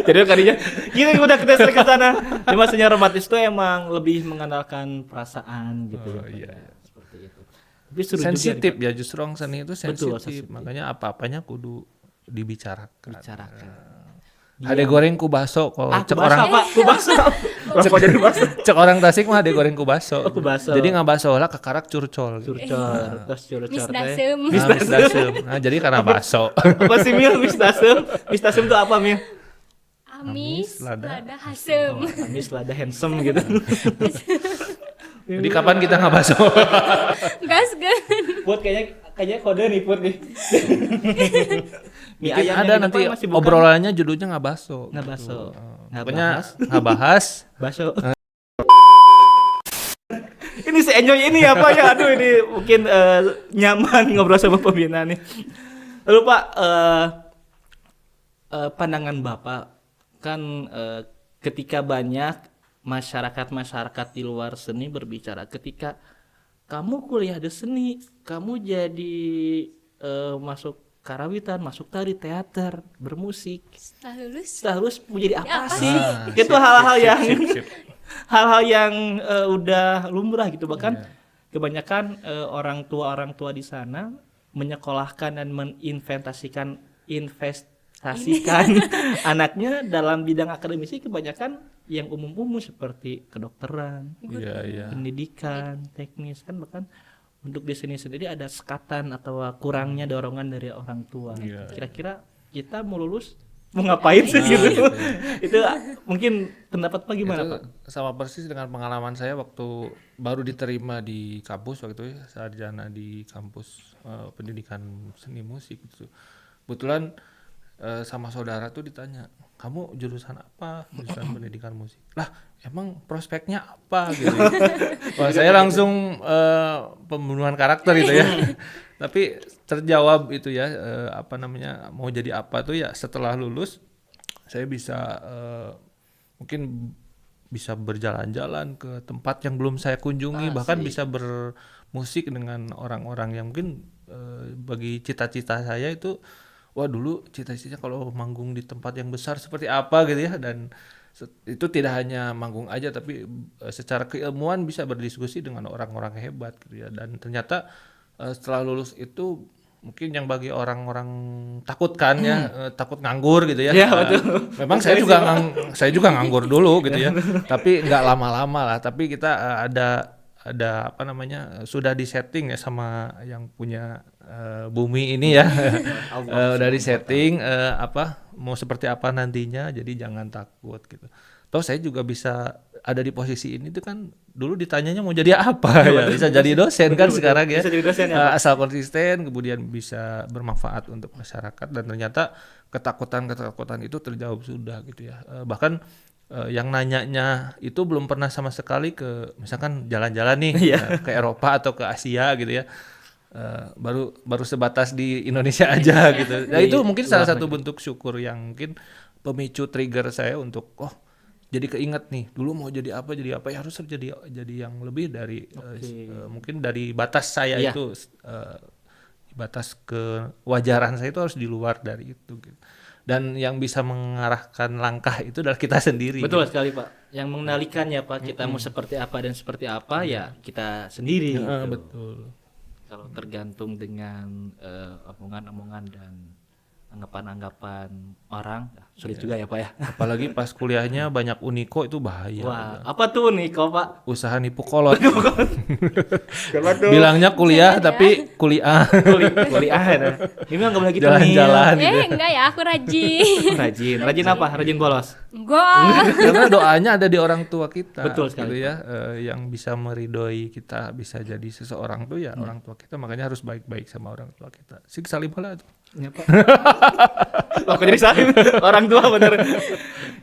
Jadi kalinya kita sering ke sana. Jadi maksudnya romantis itu emang lebih mengandalkan perasaan gitu ya. Seperti itu. Tapi
sensitif ya justru orang seni itu sensitif.
sensitif.
Makanya apa-apanya kudu dibicarakan. Hade goreng ku baso kalau cek orang
Pak, ku baso. Rokok jadi baso.
Cek orang Tasik mah hade goreng ku baso.
Ku baso.
Jadi ngabaso lah kekarak curcol.
Terus curcol
Mis
teh.
dasem.
Nah, jadi karena baso.
Apa sih Mil? Mis dasem itu apa Mil?
Amis,
lada
lada hasem.
Amis lada handsome gitu.
Jadi kapan kita ngabaso?
Gaskeun.
Put kayaknya kode nih Put nih.
Mungkin ada nanti obrolannya judulnya ngabaso.
Ngabaso.
Pokoknya ngabahas
Baso. ini se-enjoy ini ya Pak ya. Aduh ini mungkin nyaman ngobrol sama pembina nih. Lalu Pak, pandangan Bapak kan ketika banyak masyarakat di luar seni berbicara, ketika kamu kuliah di seni, kamu jadi masuk karawitan, masuk tari, teater, bermusik. Setelah lulus mau jadi apa sih? Itu hal-hal yang
Sip.
hal-hal yang udah lumrah gitu. Bahkan kebanyakan orang tua di sana menyekolahkan dan investasikan anaknya dalam bidang akademisi, kebanyakan yang umum-umum seperti kedokteran,
Iya.
pendidikan, teknis kan. Bahkan untuk di sini sendiri ada sekatan atau kurangnya dorongan dari orang tua.
Iya.
Kira-kira kita mau lulus mau ngapain sih gitu? Itu mungkin pendapat Pak gimana
Itu
Pak?
sama persis dengan pengalaman saya waktu baru diterima di kampus waktu itu, sarjana di kampus pendidikan seni musik gitu. Kebetulan sama saudara tuh ditanya, kamu jurusan apa? Jurusan pendidikan musik. Lah, emang prospeknya apa gitu. Wah, saya langsung pembunuhan karakter itu ya. Tapi terjawab itu ya, mau jadi apa tuh ya setelah lulus saya bisa mungkin bisa berjalan-jalan ke tempat yang belum saya kunjungi, bahkan bisa bermusik dengan orang-orang yang mungkin bagi cita-cita saya itu, wah dulu cita-citanya kalau manggung di tempat yang besar seperti apa gitu ya. Dan itu tidak hanya manggung aja, tapi secara keilmuan bisa berdiskusi dengan orang-orang hebat gitu ya. Dan ternyata setelah lulus itu mungkin yang bagi orang-orang takut kan ya, takut nganggur gitu ya.
Iya, betul.
Memang saya juga nganggur dulu gitu ya. Tapi nggak lama-lama lah. Tapi kita ada sudah disetting ya sama yang punya bumi ini ya. Udah disetting mau seperti apa nantinya, jadi jangan takut gitu. Toh saya juga bisa ada di posisi ini tuh kan, dulu ditanyanya mau jadi apa ya, bisa jadi dosen kan sekarang ya.
Bisa jadi dosen ya, Pak?
Asal konsisten, kemudian bisa bermanfaat untuk masyarakat, dan ternyata ketakutan itu terjawab sudah gitu ya. Bahkan yang nanyanya itu belum pernah sama sekali ke misalkan jalan-jalan nih ke Eropa atau ke Asia gitu ya. Baru sebatas di Indonesia aja gitu. Nah itu mungkin salah satu bentuk syukur yang mungkin pemicu trigger saya untuk jadi keinget nih, dulu mau jadi apa ya, harus jadi yang lebih dari mungkin dari batas saya itu, batas kewajaran saya itu harus di luar dari itu gitu. Dan yang bisa mengarahkan langkah itu adalah kita sendiri.
Betul
gitu.
sekali Pak. Yang mengendalikannya Pak, kita mau seperti apa dan seperti apa ya kita sendiri. Gitu.
Betul.
Kalau tergantung dengan omongan-omongan dan anggapan-anggapan orang, sulit juga ya Pak ya.
Apalagi pas kuliahnya banyak uniko itu bahaya.
Wah, apa tuh nih kau Pak?
Usaha nipu kolot. Bilangnya kuliah tapi kuliah.
Kuliah ya. Ini nggak boleh gitu
Jalan-jalan gitu.
Enggak ya, aku rajin.
Rajin apa? Rajin bolos.
Enggak.
Karena doanya ada di orang tua kita.
Betul sekali,
gitu ya. Yang bisa meridoi kita bisa jadi seseorang tuh ya orang tua kita, makanya harus baik-baik sama orang tua kita. Sik salimala tuh.
Ya Pak. Aku jadi salim orang tua bener.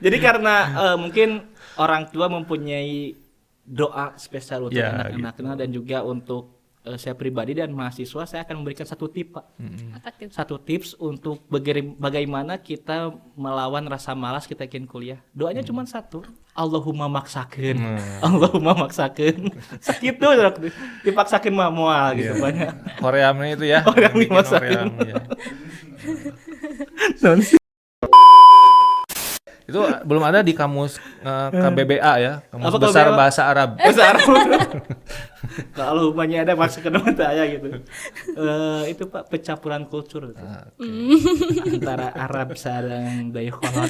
Jadi karena mungkin orang tua mempunyai doa spesial untuk anak-anaknya dan juga untuk saya pribadi dan mahasiswa, saya akan memberikan satu tips Pak.
Apa tuh?
Satu tips untuk bagaimana kita melawan rasa malas kita ingin kuliah. Doanya cuma satu, Allahumma maksakeun. Allahumma maksakeun. Sakit tuh dipaksakeun mah moal gitu banyak.
Koreamnya itu ya.
Koream
bikin
dimasakin.
Koream, ya. Itu belum ada di kamus KBBA ya, Kamus
Apa
Besar
KBBA?
Bahasa Arab.
Bahasa Arab. Kalau umumnya ada masuk ke mata saya gitu. Itu Pak pencampuran kultur gitu. Antara Arab sareng Dayakolot.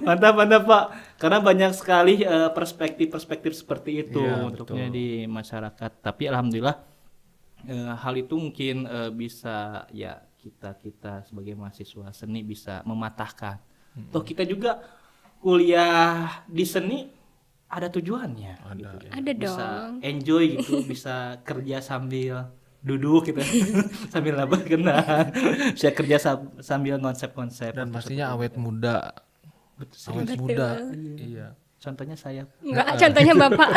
Mantap Pak. Karena banyak sekali perspektif seperti itu untuknya di masyarakat. Tapi alhamdulillah hal itu mungkin bisa ya kita sebagai mahasiswa seni bisa mematahkan. Toh kita juga kuliah di seni ada tujuannya. Gitu ya.
Ada
Bisa
dong.
enjoy gitu, bisa kerja sambil duduk gitu, sambil nabah kenang, bisa kerja sambil konsep-konsep.
Dan pastinya awet muda. Awet muda. Iya.
Contohnya saya.
Enggak, contohnya Bapak.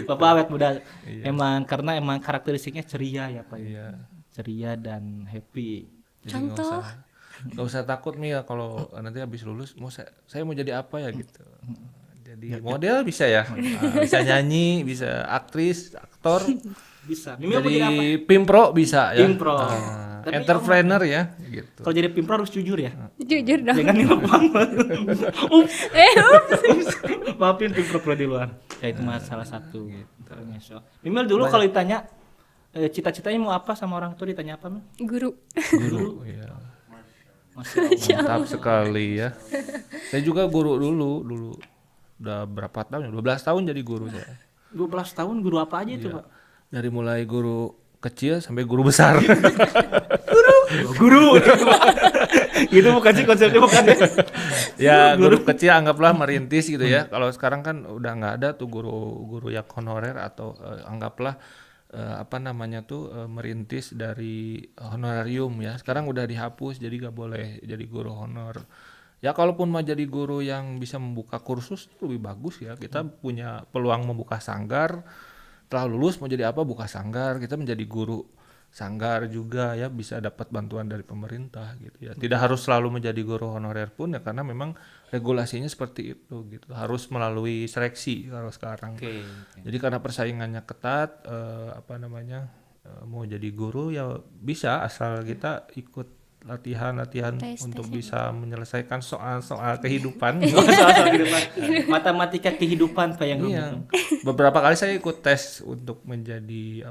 Bapak awet muda. Karena emang karakteristiknya ceria ya Pak.
Iya.
Ceria dan happy.
Jadi
Contoh.
nggak usah takut nih ya kalau nanti habis lulus saya mau jadi apa ya gitu. Jadi model bisa ya, bisa nyanyi, bisa aktris, aktor,
Bisa. Mimil mau jadi apa?
jadi pimpro bisa ya.
Pimpro. Tapi
Entrepreneur ya gitu.
Kalau jadi pimpro harus jujur ya.
Jujur dong.
Jangan ngepang. Maafin pimpro pro di luar. Ya itu mah salah satu. Gitu. Mimil dulu kalau ditanya cita-citanya mau apa sama orang tua ditanya apa Mil?
Guru.
Guru ya.
Masya Allah.
Mantap sekali ya. Saya juga guru dulu udah berapa tahun? 12 tahun jadi guru saya.
12 tahun guru apa aja itu
Iya.
Pak?
Dari mulai guru kecil sampai guru besar.
Guru. Gitu bukan sih konsepnya bukan ya?
Ya guru kecil anggaplah merintis gitu ya. Kalau sekarang kan udah nggak ada tuh guru yang honorer atau anggaplah merintis dari honorarium ya. Sekarang udah dihapus jadi nggak boleh jadi guru honor. Ya kalaupun mau jadi guru yang bisa membuka kursus itu lebih bagus ya. Kita punya peluang membuka sanggar. Setelah lulus mau jadi apa buka sanggar. Kita menjadi guru sanggar juga ya, bisa dapat bantuan dari pemerintah gitu ya. Tidak harus selalu menjadi guru honorer pun ya, karena memang regulasinya seperti itu gitu. Harus melalui seleksi kalau sekarang.
Oke.
Jadi karena persaingannya ketat, mau jadi guru ya bisa asal kita ikut latihan
Tes
untuk
ya.
bisa menyelesaikan soal-soal kehidupan.
Soal kehidupan. Matematika kehidupan Pak yang
Iya.
rumit.
Beberapa kali saya ikut tes untuk menjadi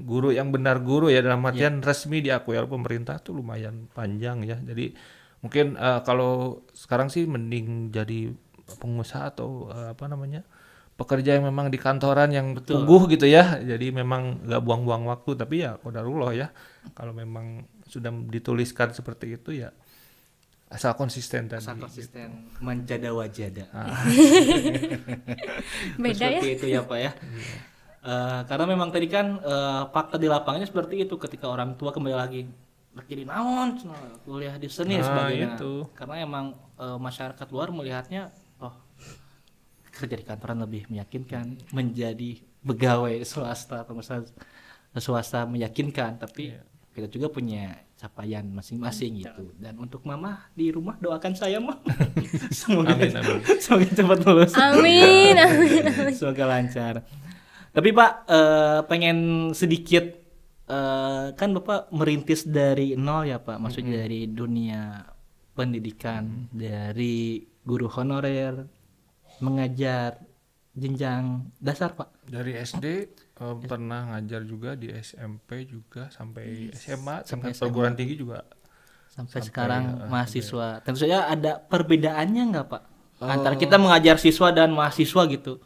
guru yang benar guru ya, dalam artian resmi diakui oleh pemerintah tuh lumayan panjang ya. Jadi mungkin kalau sekarang sih mending jadi pengusaha atau pekerja yang memang di kantoran yang tungguh gitu ya. Jadi memang nggak buang-buang waktu, tapi ya qadarullah ya. Kalau memang sudah dituliskan seperti itu ya asal konsisten tadi.
Asal konsisten menjada wajada.
Beda ya.
Seperti itu ya Pak ya. Karena memang tadi kan fakta di lapangannya seperti itu, ketika orang tua kembali lagi jadi naon kuliah di seni dan sebagainya.
Itu.
Karena emang masyarakat luar melihatnya kerja di kantoran lebih meyakinkan, menjadi pegawai swasta pengusaha swasta meyakinkan, tapi kita juga punya capaian masing-masing gitu. Dan untuk mama di rumah doakan saya mah semoga
Amin.
semoga cepat lulus.
Amin.
Semoga lancar. Tapi Pak pengen sedikit kan Bapak merintis dari nol ya Pak, maksudnya dari dunia pendidikan, dari guru honorer mengajar jenjang dasar Pak.
Dari SD pernah ngajar juga, di SMP juga sampai SMA, sampai
SMA.
perguruan tinggi juga.
Sampai sekarang mahasiswa. Tentu saja ada perbedaannya nggak Pak? Antara kita mengajar siswa dan mahasiswa gitu.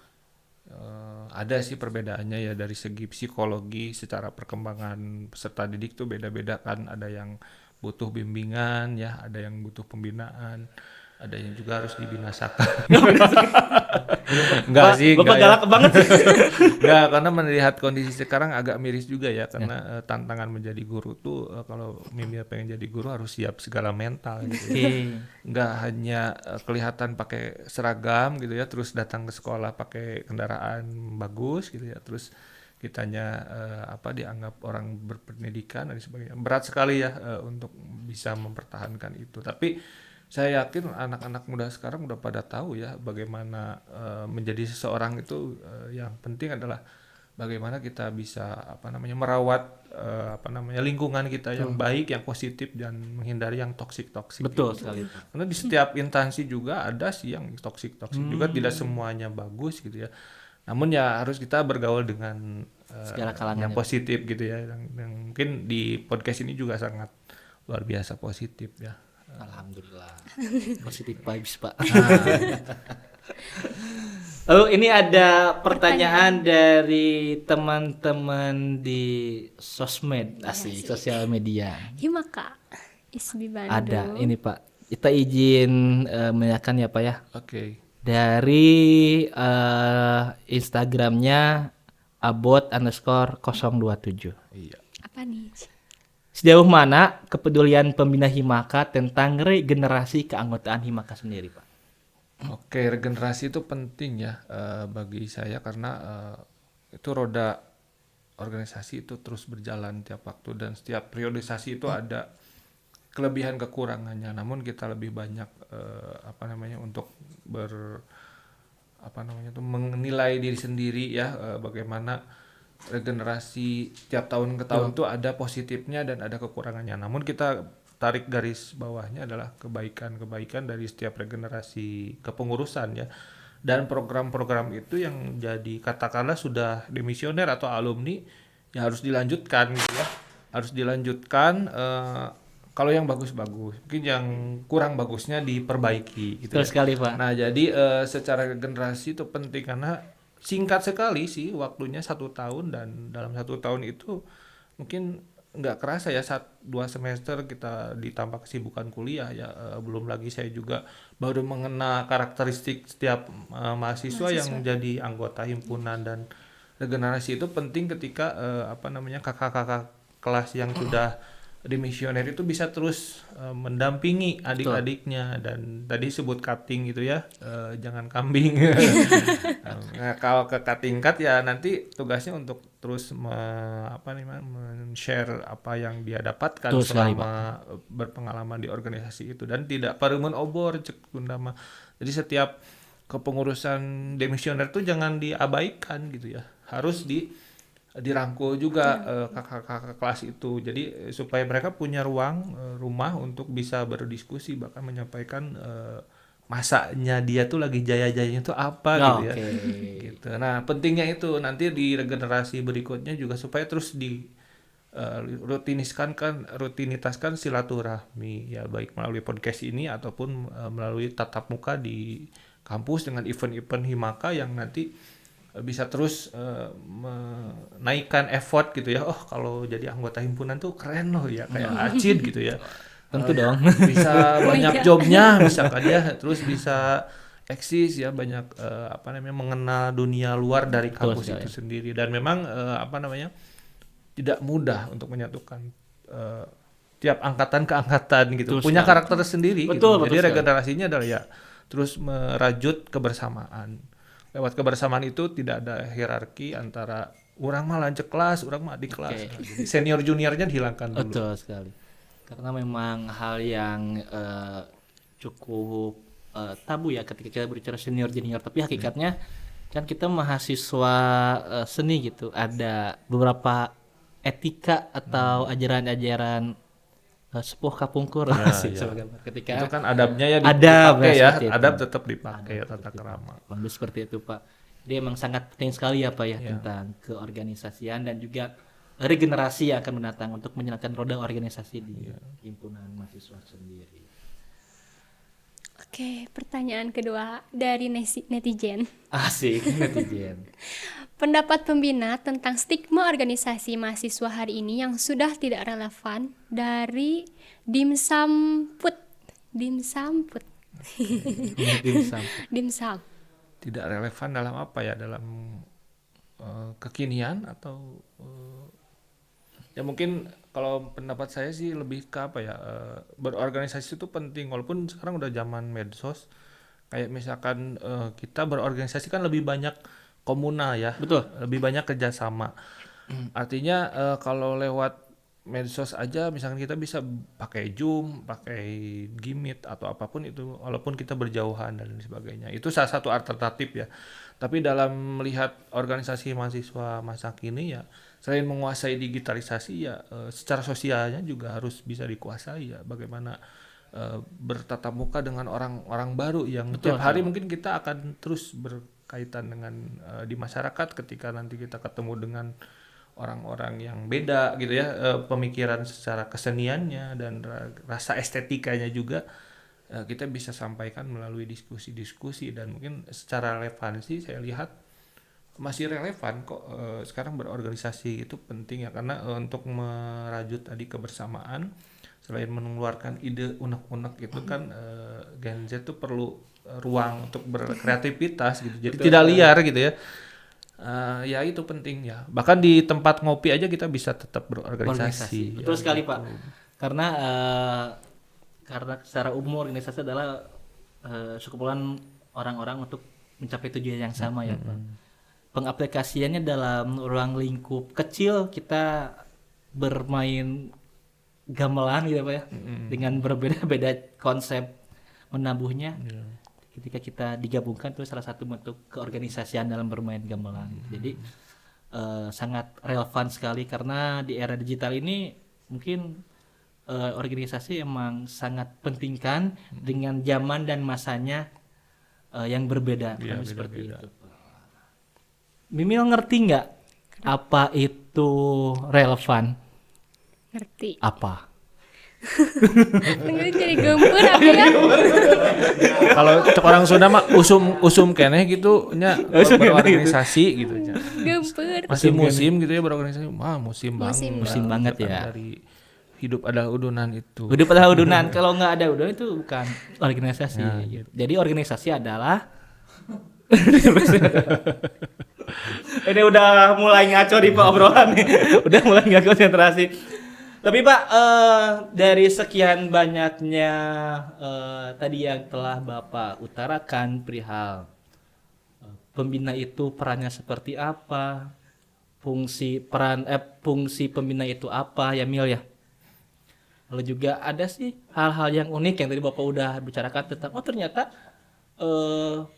Ada sih perbedaannya ya, dari segi psikologi, secara perkembangan peserta didik tuh beda-beda kan. Ada yang butuh bimbingan ya, ada yang butuh pembinaan, ada yang juga harus dibinasakan. Enggak sih,
Bapak
enggak ya.
galak banget sih.
Enggak, karena melihat kondisi sekarang agak miris juga ya, karena tantangan menjadi guru tuh kalau Mimil pengen jadi guru harus siap segala mental gitu. Enggak hanya kelihatan pakai seragam gitu ya, terus datang ke sekolah pakai kendaraan bagus gitu ya, terus kitanya dianggap orang berpendidikan dan sebagainya. Berat sekali ya untuk bisa mempertahankan itu. Tapi saya yakin anak-anak muda sekarang udah pada tahu ya bagaimana menjadi seseorang itu yang penting adalah bagaimana kita bisa merawat lingkungan kita yang baik, yang positif, dan menghindari yang toksik.
Betul sekali.
Karena di setiap instansi juga ada sih yang toksik juga, tidak semuanya bagus gitu ya. Namun ya harus kita bergaul dengan
segala kalangan
yang positif gitu ya, yang mungkin di podcast ini juga sangat luar biasa positif ya.
Alhamdulillah. Positive vibes Pak. Lalu ini ada pertanyaan dari teman-teman di sosmed, sosial media.
Himaka ISBI Bandung.
Ada ini Pak. Kita izin menanyakan ya Pak ya.
Oke.
Dari Instagramnya abot_027.
Iya.
Apa nih?
Sejauh mana kepedulian pembina Himaka tentang regenerasi keanggotaan Himaka sendiri Pak?
Oke, regenerasi itu penting ya bagi saya karena itu roda organisasi itu terus berjalan tiap waktu dan setiap periodisasi itu ada kelebihan kekurangannya. Namun kita lebih banyak untuk menilai diri sendiri ya bagaimana regenerasi tiap tahun ke tahun itu ada positifnya dan ada kekurangannya. Namun kita tarik garis bawahnya adalah kebaikan-kebaikan dari setiap regenerasi kepengurusan ya. Dan program-program itu yang jadi katakanlah sudah demisioner atau alumni ya harus dilanjutkan gitu ya. Harus dilanjutkan kalau yang bagus-bagus. Mungkin yang kurang bagusnya diperbaiki gitu
Betul
ya.
sekali, Pak.
Nah, jadi secara regenerasi itu penting karena singkat sekali sih waktunya 1 tahun dan dalam 1 tahun itu mungkin nggak kerasa ya 2 semester kita ditambah kesibukan kuliah ya belum lagi saya juga baru mengenal karakteristik setiap mahasiswa yang jadi anggota himpunan dan regenerasi itu penting ketika kakak-kakak kelas yang sudah demisioner itu bisa terus mendampingi adik-adiknya dan tadi sebut cutting gitu ya jangan kambing. Nah, kalau ke cutting cut ya nanti tugasnya untuk terus men-share apa yang dia dapatkan
Betul sekali,
selama berpengalaman di organisasi itu dan tidak paruman obor cek Bunda mah. Jadi setiap kepengurusan demisioner tuh jangan diabaikan gitu ya. Harus dirangkul juga kakak-kakak kelas itu. Jadi supaya mereka punya rumah untuk bisa berdiskusi bahkan menyampaikan masanya dia tuh lagi jaya-jayanya tuh apa gitu ya. Gitu. Nah, pentingnya itu nanti di regenerasi berikutnya juga supaya terus rutinitaskan silaturahmi ya baik melalui podcast ini ataupun melalui tatap muka di kampus dengan event-event himaka yang nanti bisa terus menaikkan effort gitu ya. Oh, kalau jadi anggota himpunan tuh keren loh ya kayak Acid gitu ya.
Tentu dong.
Bisa banyak jobnya misalkan ya, terus bisa eksis ya banyak mengenal dunia luar dari kampus itu sendiri dan memang tidak mudah untuk menyatukan tiap angkatan ke angkatan gitu. Punya karakter sendiri gitu. Jadi regenerasinya adalah ya terus merajut kebersamaan. Lewat kebersamaan itu tidak ada hierarki antara orang mah lanjut kelas, orang mah di kelas. Jadi senior juniornya dihilangkan dulu.
Betul sekali. Karena memang hal yang cukup tabu ya ketika kita berbicara senior junior, tapi hakikatnya kan kita mahasiswa seni gitu. Ada beberapa etika atau ajaran-ajaran sepuh kapungkur ketika
itu kan adabnya ya
dipakai
ya, adab tetap dipakai ya tata kerama.
Bagus seperti itu, Pak. Dia emang sangat penting sekali ya Pak ya tentang keorganisasian dan juga regenerasi yang akan mendatang untuk menjalankan roda organisasi di himpunan mahasiswa sendiri.
Oke, pertanyaan kedua dari netizen.
Asik, netizen.
Pendapat pembina tentang stigma organisasi mahasiswa hari ini yang sudah tidak relevan dari Dimsamput. Dimsam.
Tidak relevan dalam apa ya? Dalam kekinian atau ya mungkin kalau pendapat saya sih lebih ke apa ya? Berorganisasi itu penting walaupun sekarang udah zaman medsos. Kayak misalkan kita berorganisasi kan lebih banyak komunal ya.
Betul.
Lebih banyak kerjasama. Artinya kalau lewat medsos aja misalkan kita bisa pakai Zoom, pakai Gmeet atau apapun itu walaupun kita berjauhan dan sebagainya. Itu salah satu alternatif ya. Tapi dalam melihat organisasi mahasiswa masa kini ya selain menguasai digitalisasi ya secara sosialnya juga harus bisa dikuasai ya. Bagaimana bertatap muka dengan orang-orang baru yang tiap hari mungkin kita akan terus berkaitan dengan di masyarakat ketika nanti kita ketemu dengan orang-orang yang beda gitu ya pemikiran secara keseniannya dan rasa estetikanya juga kita bisa sampaikan melalui diskusi-diskusi dan mungkin secara relevansi saya lihat masih relevan kok sekarang berorganisasi itu penting ya karena untuk merajut tadi kebersamaan selain mengeluarkan ide unek-unek gitu kan Gen Z itu perlu ruang untuk berkreativitas gitu jadi tidak liar gitu ya. Ya itu penting ya. Bahkan di tempat ngopi aja kita bisa tetap berorganisasi.
Betul
ya,
sekali
gitu.
Pak. Karena secara umum organisasi adalah sekumpulan orang-orang untuk mencapai tujuan yang sama ya Pak. Pengaplikasiannya dalam ruang lingkup kecil kita bermain gamelan gitu Pak ya, dengan berbeda-beda konsep menabuhnya. Ketika kita digabungkan itu salah satu bentuk keorganisasian dalam bermain gamelan. Jadi sangat relevan sekali karena di era digital ini mungkin organisasi emang sangat pentingkan dengan zaman dan masanya yang berbeda.
Iya,
Seperti
beda-beda.
itu. Mimil ngerti nggak apa itu relevan?
Ngerti.
Apa?
Tenggelam jadi gempur apa ya?
Kalau cek orang Sunda mah usum keneh gitu nya berorganisasi gitu nya.
Gempur.
Masih musim gitu ya berorganisasi. Musim banget.
Musim
banget
Kan
ya.
Dari hidup adalah udunan itu.
Udah pada udunan. Kalau nggak ada udunan itu bukan organisasi.
Nah,
gitu. Jadi organisasi adalah ini udah mulai ngaco di Pak obrolan nih. Udah mulai nggak konsentrasi. Tapi Pak, dari sekian banyaknya tadi yang telah Bapak utarakan perihal pembina itu perannya seperti apa, fungsi pembina itu apa ya Mil ya. Lalu juga ada sih hal-hal yang unik yang tadi Bapak udah bicarakan tentang ternyata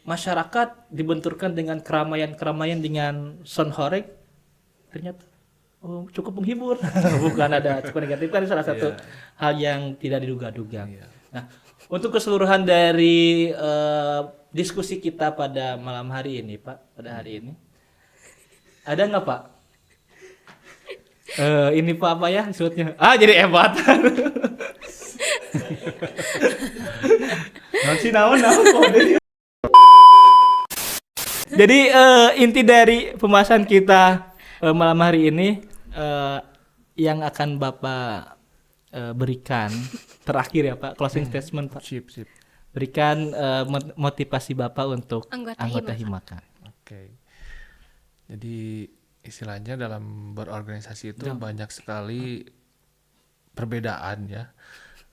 masyarakat dibenturkan dengan keramaian-keramaian dengan sound horeg ternyata cukup menghibur. Bukan ada cukup negatif kan salah satu hal yang tidak diduga-duga. Nah, untuk keseluruhan dari diskusi kita pada malam hari ini Pak, pada hari ini ada nggak Pak? Ini Pak apa ya disebutnya? Jadi ebatan. Nanti naon kode. Jadi inti dari pembahasan kita malam hari ini yang akan Bapak berikan terakhir ya Pak, closing statement Pak.
Sip.
Berikan motivasi Bapak untuk
Anggota
Himaka.
Oke. Jadi istilahnya dalam berorganisasi itu banyak sekali perbedaan ya.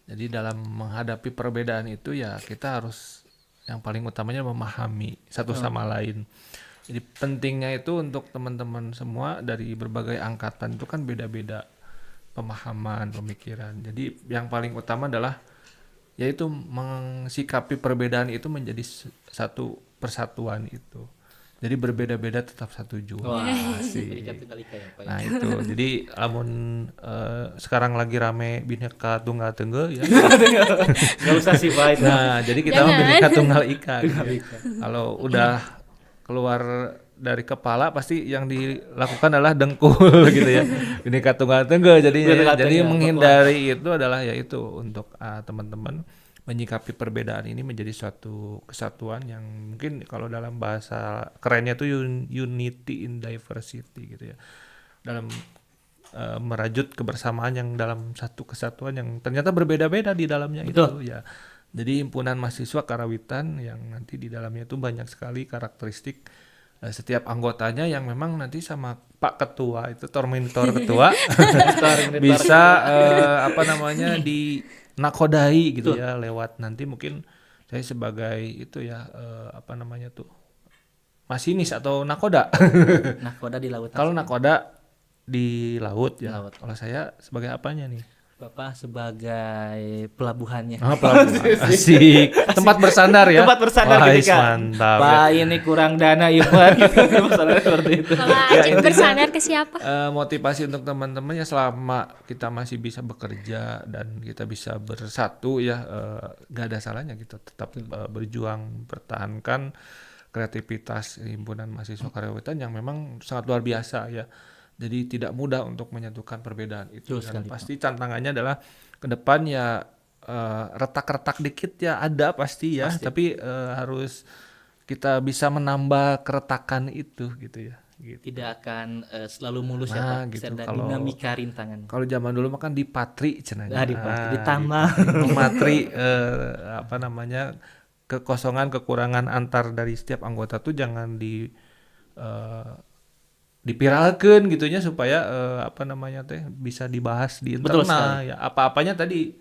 Jadi dalam menghadapi perbedaan itu ya kita harus yang paling utamanya memahami satu sama lain. Jadi pentingnya itu untuk teman-teman semua dari berbagai angkatan itu kan beda-beda pemahaman, pemikiran. Jadi yang paling utama adalah yaitu mensikapi perbedaan itu menjadi satu persatuan itu. Jadi berbeda-beda tetap satu jua. Asik. Nah itu, jadi lamun sekarang lagi rame Bhinneka Tunggal Tengge ya.
Gak usah sih Pak.
Nah jadi kita
Jangan.
Bhinneka Tunggal Ika. Gitu. Kalau udah keluar dari kepala pasti yang dilakukan adalah dengkul gitu ya. Bhinneka Tunggal Tengge jadi menghindari itu adalah yaitu untuk teman-teman menyikapi perbedaan ini menjadi suatu kesatuan yang mungkin kalau dalam bahasa kerennya itu unity in diversity gitu ya. Dalam merajut kebersamaan yang dalam satu kesatuan yang ternyata berbeda-beda di dalamnya.
Betul.
Itu ya. Jadi himpunan mahasiswa Karawitan yang nanti di dalamnya itu banyak sekali karakteristik setiap anggotanya yang memang nanti sama Pak Ketua itu Torminitor Ketua bisa di nakodai gitu ya lewat nanti mungkin saya sebagai itu ya masinis atau nakoda.
Nakoda di lautan.
Kalau nakoda di laut ya.
Laut.
Kalau saya sebagai apanya nih?
Bapak sebagai pelabuhannya.
Pelabuhan. Asik. Tempat bersandar ya.
Tempat bersandar
Wais,
ketika
mantap.
Pak ini kurang dana Iwan gitu. Masalahnya seperti itu.
Kalau Acing bersandar ke siapa?
Motivasi untuk teman-teman ya selama kita masih bisa bekerja dan kita bisa bersatu ya gak ada salahnya gitu tetap berjuang pertahankan kreativitas himpunan mahasiswa Karawitan yang memang sangat luar biasa ya. Jadi tidak mudah untuk menyatukan perbedaan itu. Dan pasti tantangannya adalah ke depan ya retak-retak dikit ya ada pasti ya. Tapi harus kita bisa menambah keretakan itu gitu ya. Gitu.
Tidak akan selalu mulus ya Pak.
Gitu.
Ada
Kalau
dinamika rintangan.
Kalau zaman dulu makan dipatri cenanya.
Ditambah.
Mematri kekosongan kekurangan antar dari setiap anggota tuh jangan dipiralkeun gitunya supaya bisa dibahas di internal ya apa-apanya tadi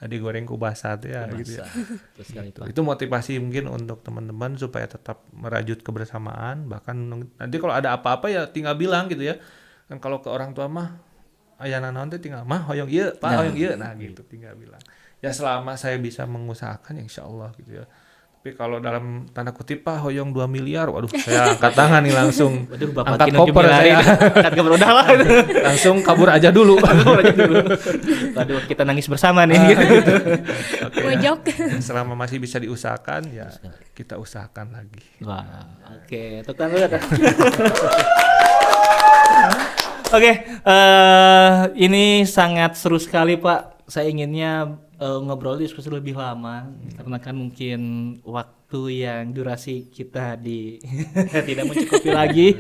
digoreng ku basah teh ya gitu ya.
Betul sekali Pak.
Itu motivasi mungkin untuk teman-teman supaya tetap merajut kebersamaan, bahkan nanti kalau ada apa-apa ya tinggal bilang gitu ya. Kan kalau ke orang tua mah ayana naon teh tinggal mah hoyong ieu, Pak hoyong ieu. Nah gitu tinggal bilang. Ya selama saya bisa mengusahakan ya insyaallah gitu ya. Tapi kalau dalam tanda kutip Pak hoyong 2 miliar, waduh saya angkat tangan nih langsung.
Waduh, Bapak
angkat
Kino
koper
Jumilain.
saya.
Angkat koper udah lah.
Langsung kabur aja dulu.
Waduh, kita nangis bersama nih gitu.
Oke,
Mojok.
selama masih bisa diusahakan ya kita usahakan lagi.
Wah, oke, tepuk tangan dulu. Oke, ini sangat seru sekali Pak. Saya inginnya ngobrol diskusi lebih lama karena kan mungkin waktu yang durasi kita tidak mencukupi lagi.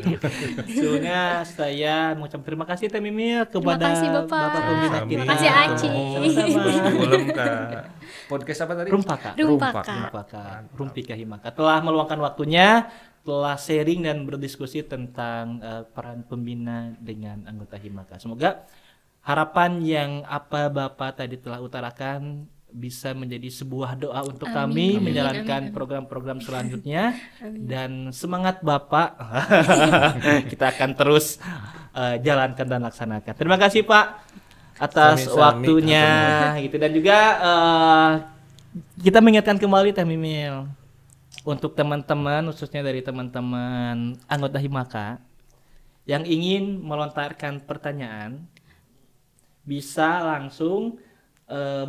Soalnya saya mengucapkan terima kasih Teh Mimil kepada
kasih, Bapak.
pembina kita.
Terima kasih, Aci.
Belum ke podcast apa tadi?
Rumpaka. Rumpika Himaka telah meluangkan waktunya, telah sharing dan berdiskusi tentang peran pembina dengan anggota Himaka. Semoga harapan yang apa Bapak tadi telah utarakan bisa menjadi sebuah doa untuk kami menjalankan program-program selanjutnya. Dan semangat Bapak kita akan terus jalankan dan laksanakan. Terima kasih Pak atas
Sami-sami.
waktunya gitu, dan juga kita mengingatkan kembali Teh Mimil untuk teman-teman, khususnya dari teman-teman anggota Himaka yang ingin melontarkan pertanyaan bisa langsung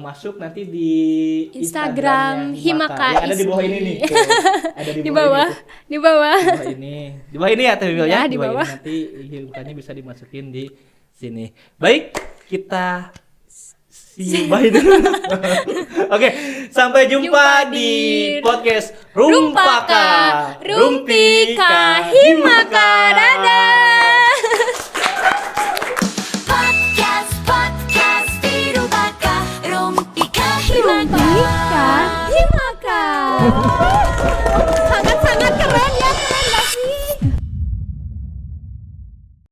masuk nanti di
Instagram Himaka
yang ada di bawah ini nih. Tuh, ada
Di bawah.
di bawah ini ya Teh Mimil ya.
Ya, di bawah.
Ini nanti Himkanya bisa dimasukin di sini. Baik, kita bye dulu. Oke, sampai jumpa di podcast Rumpaka
Rumpika Himaka. Dadah.
Podcast Pirubaka Rumpika Himaka
Himaka.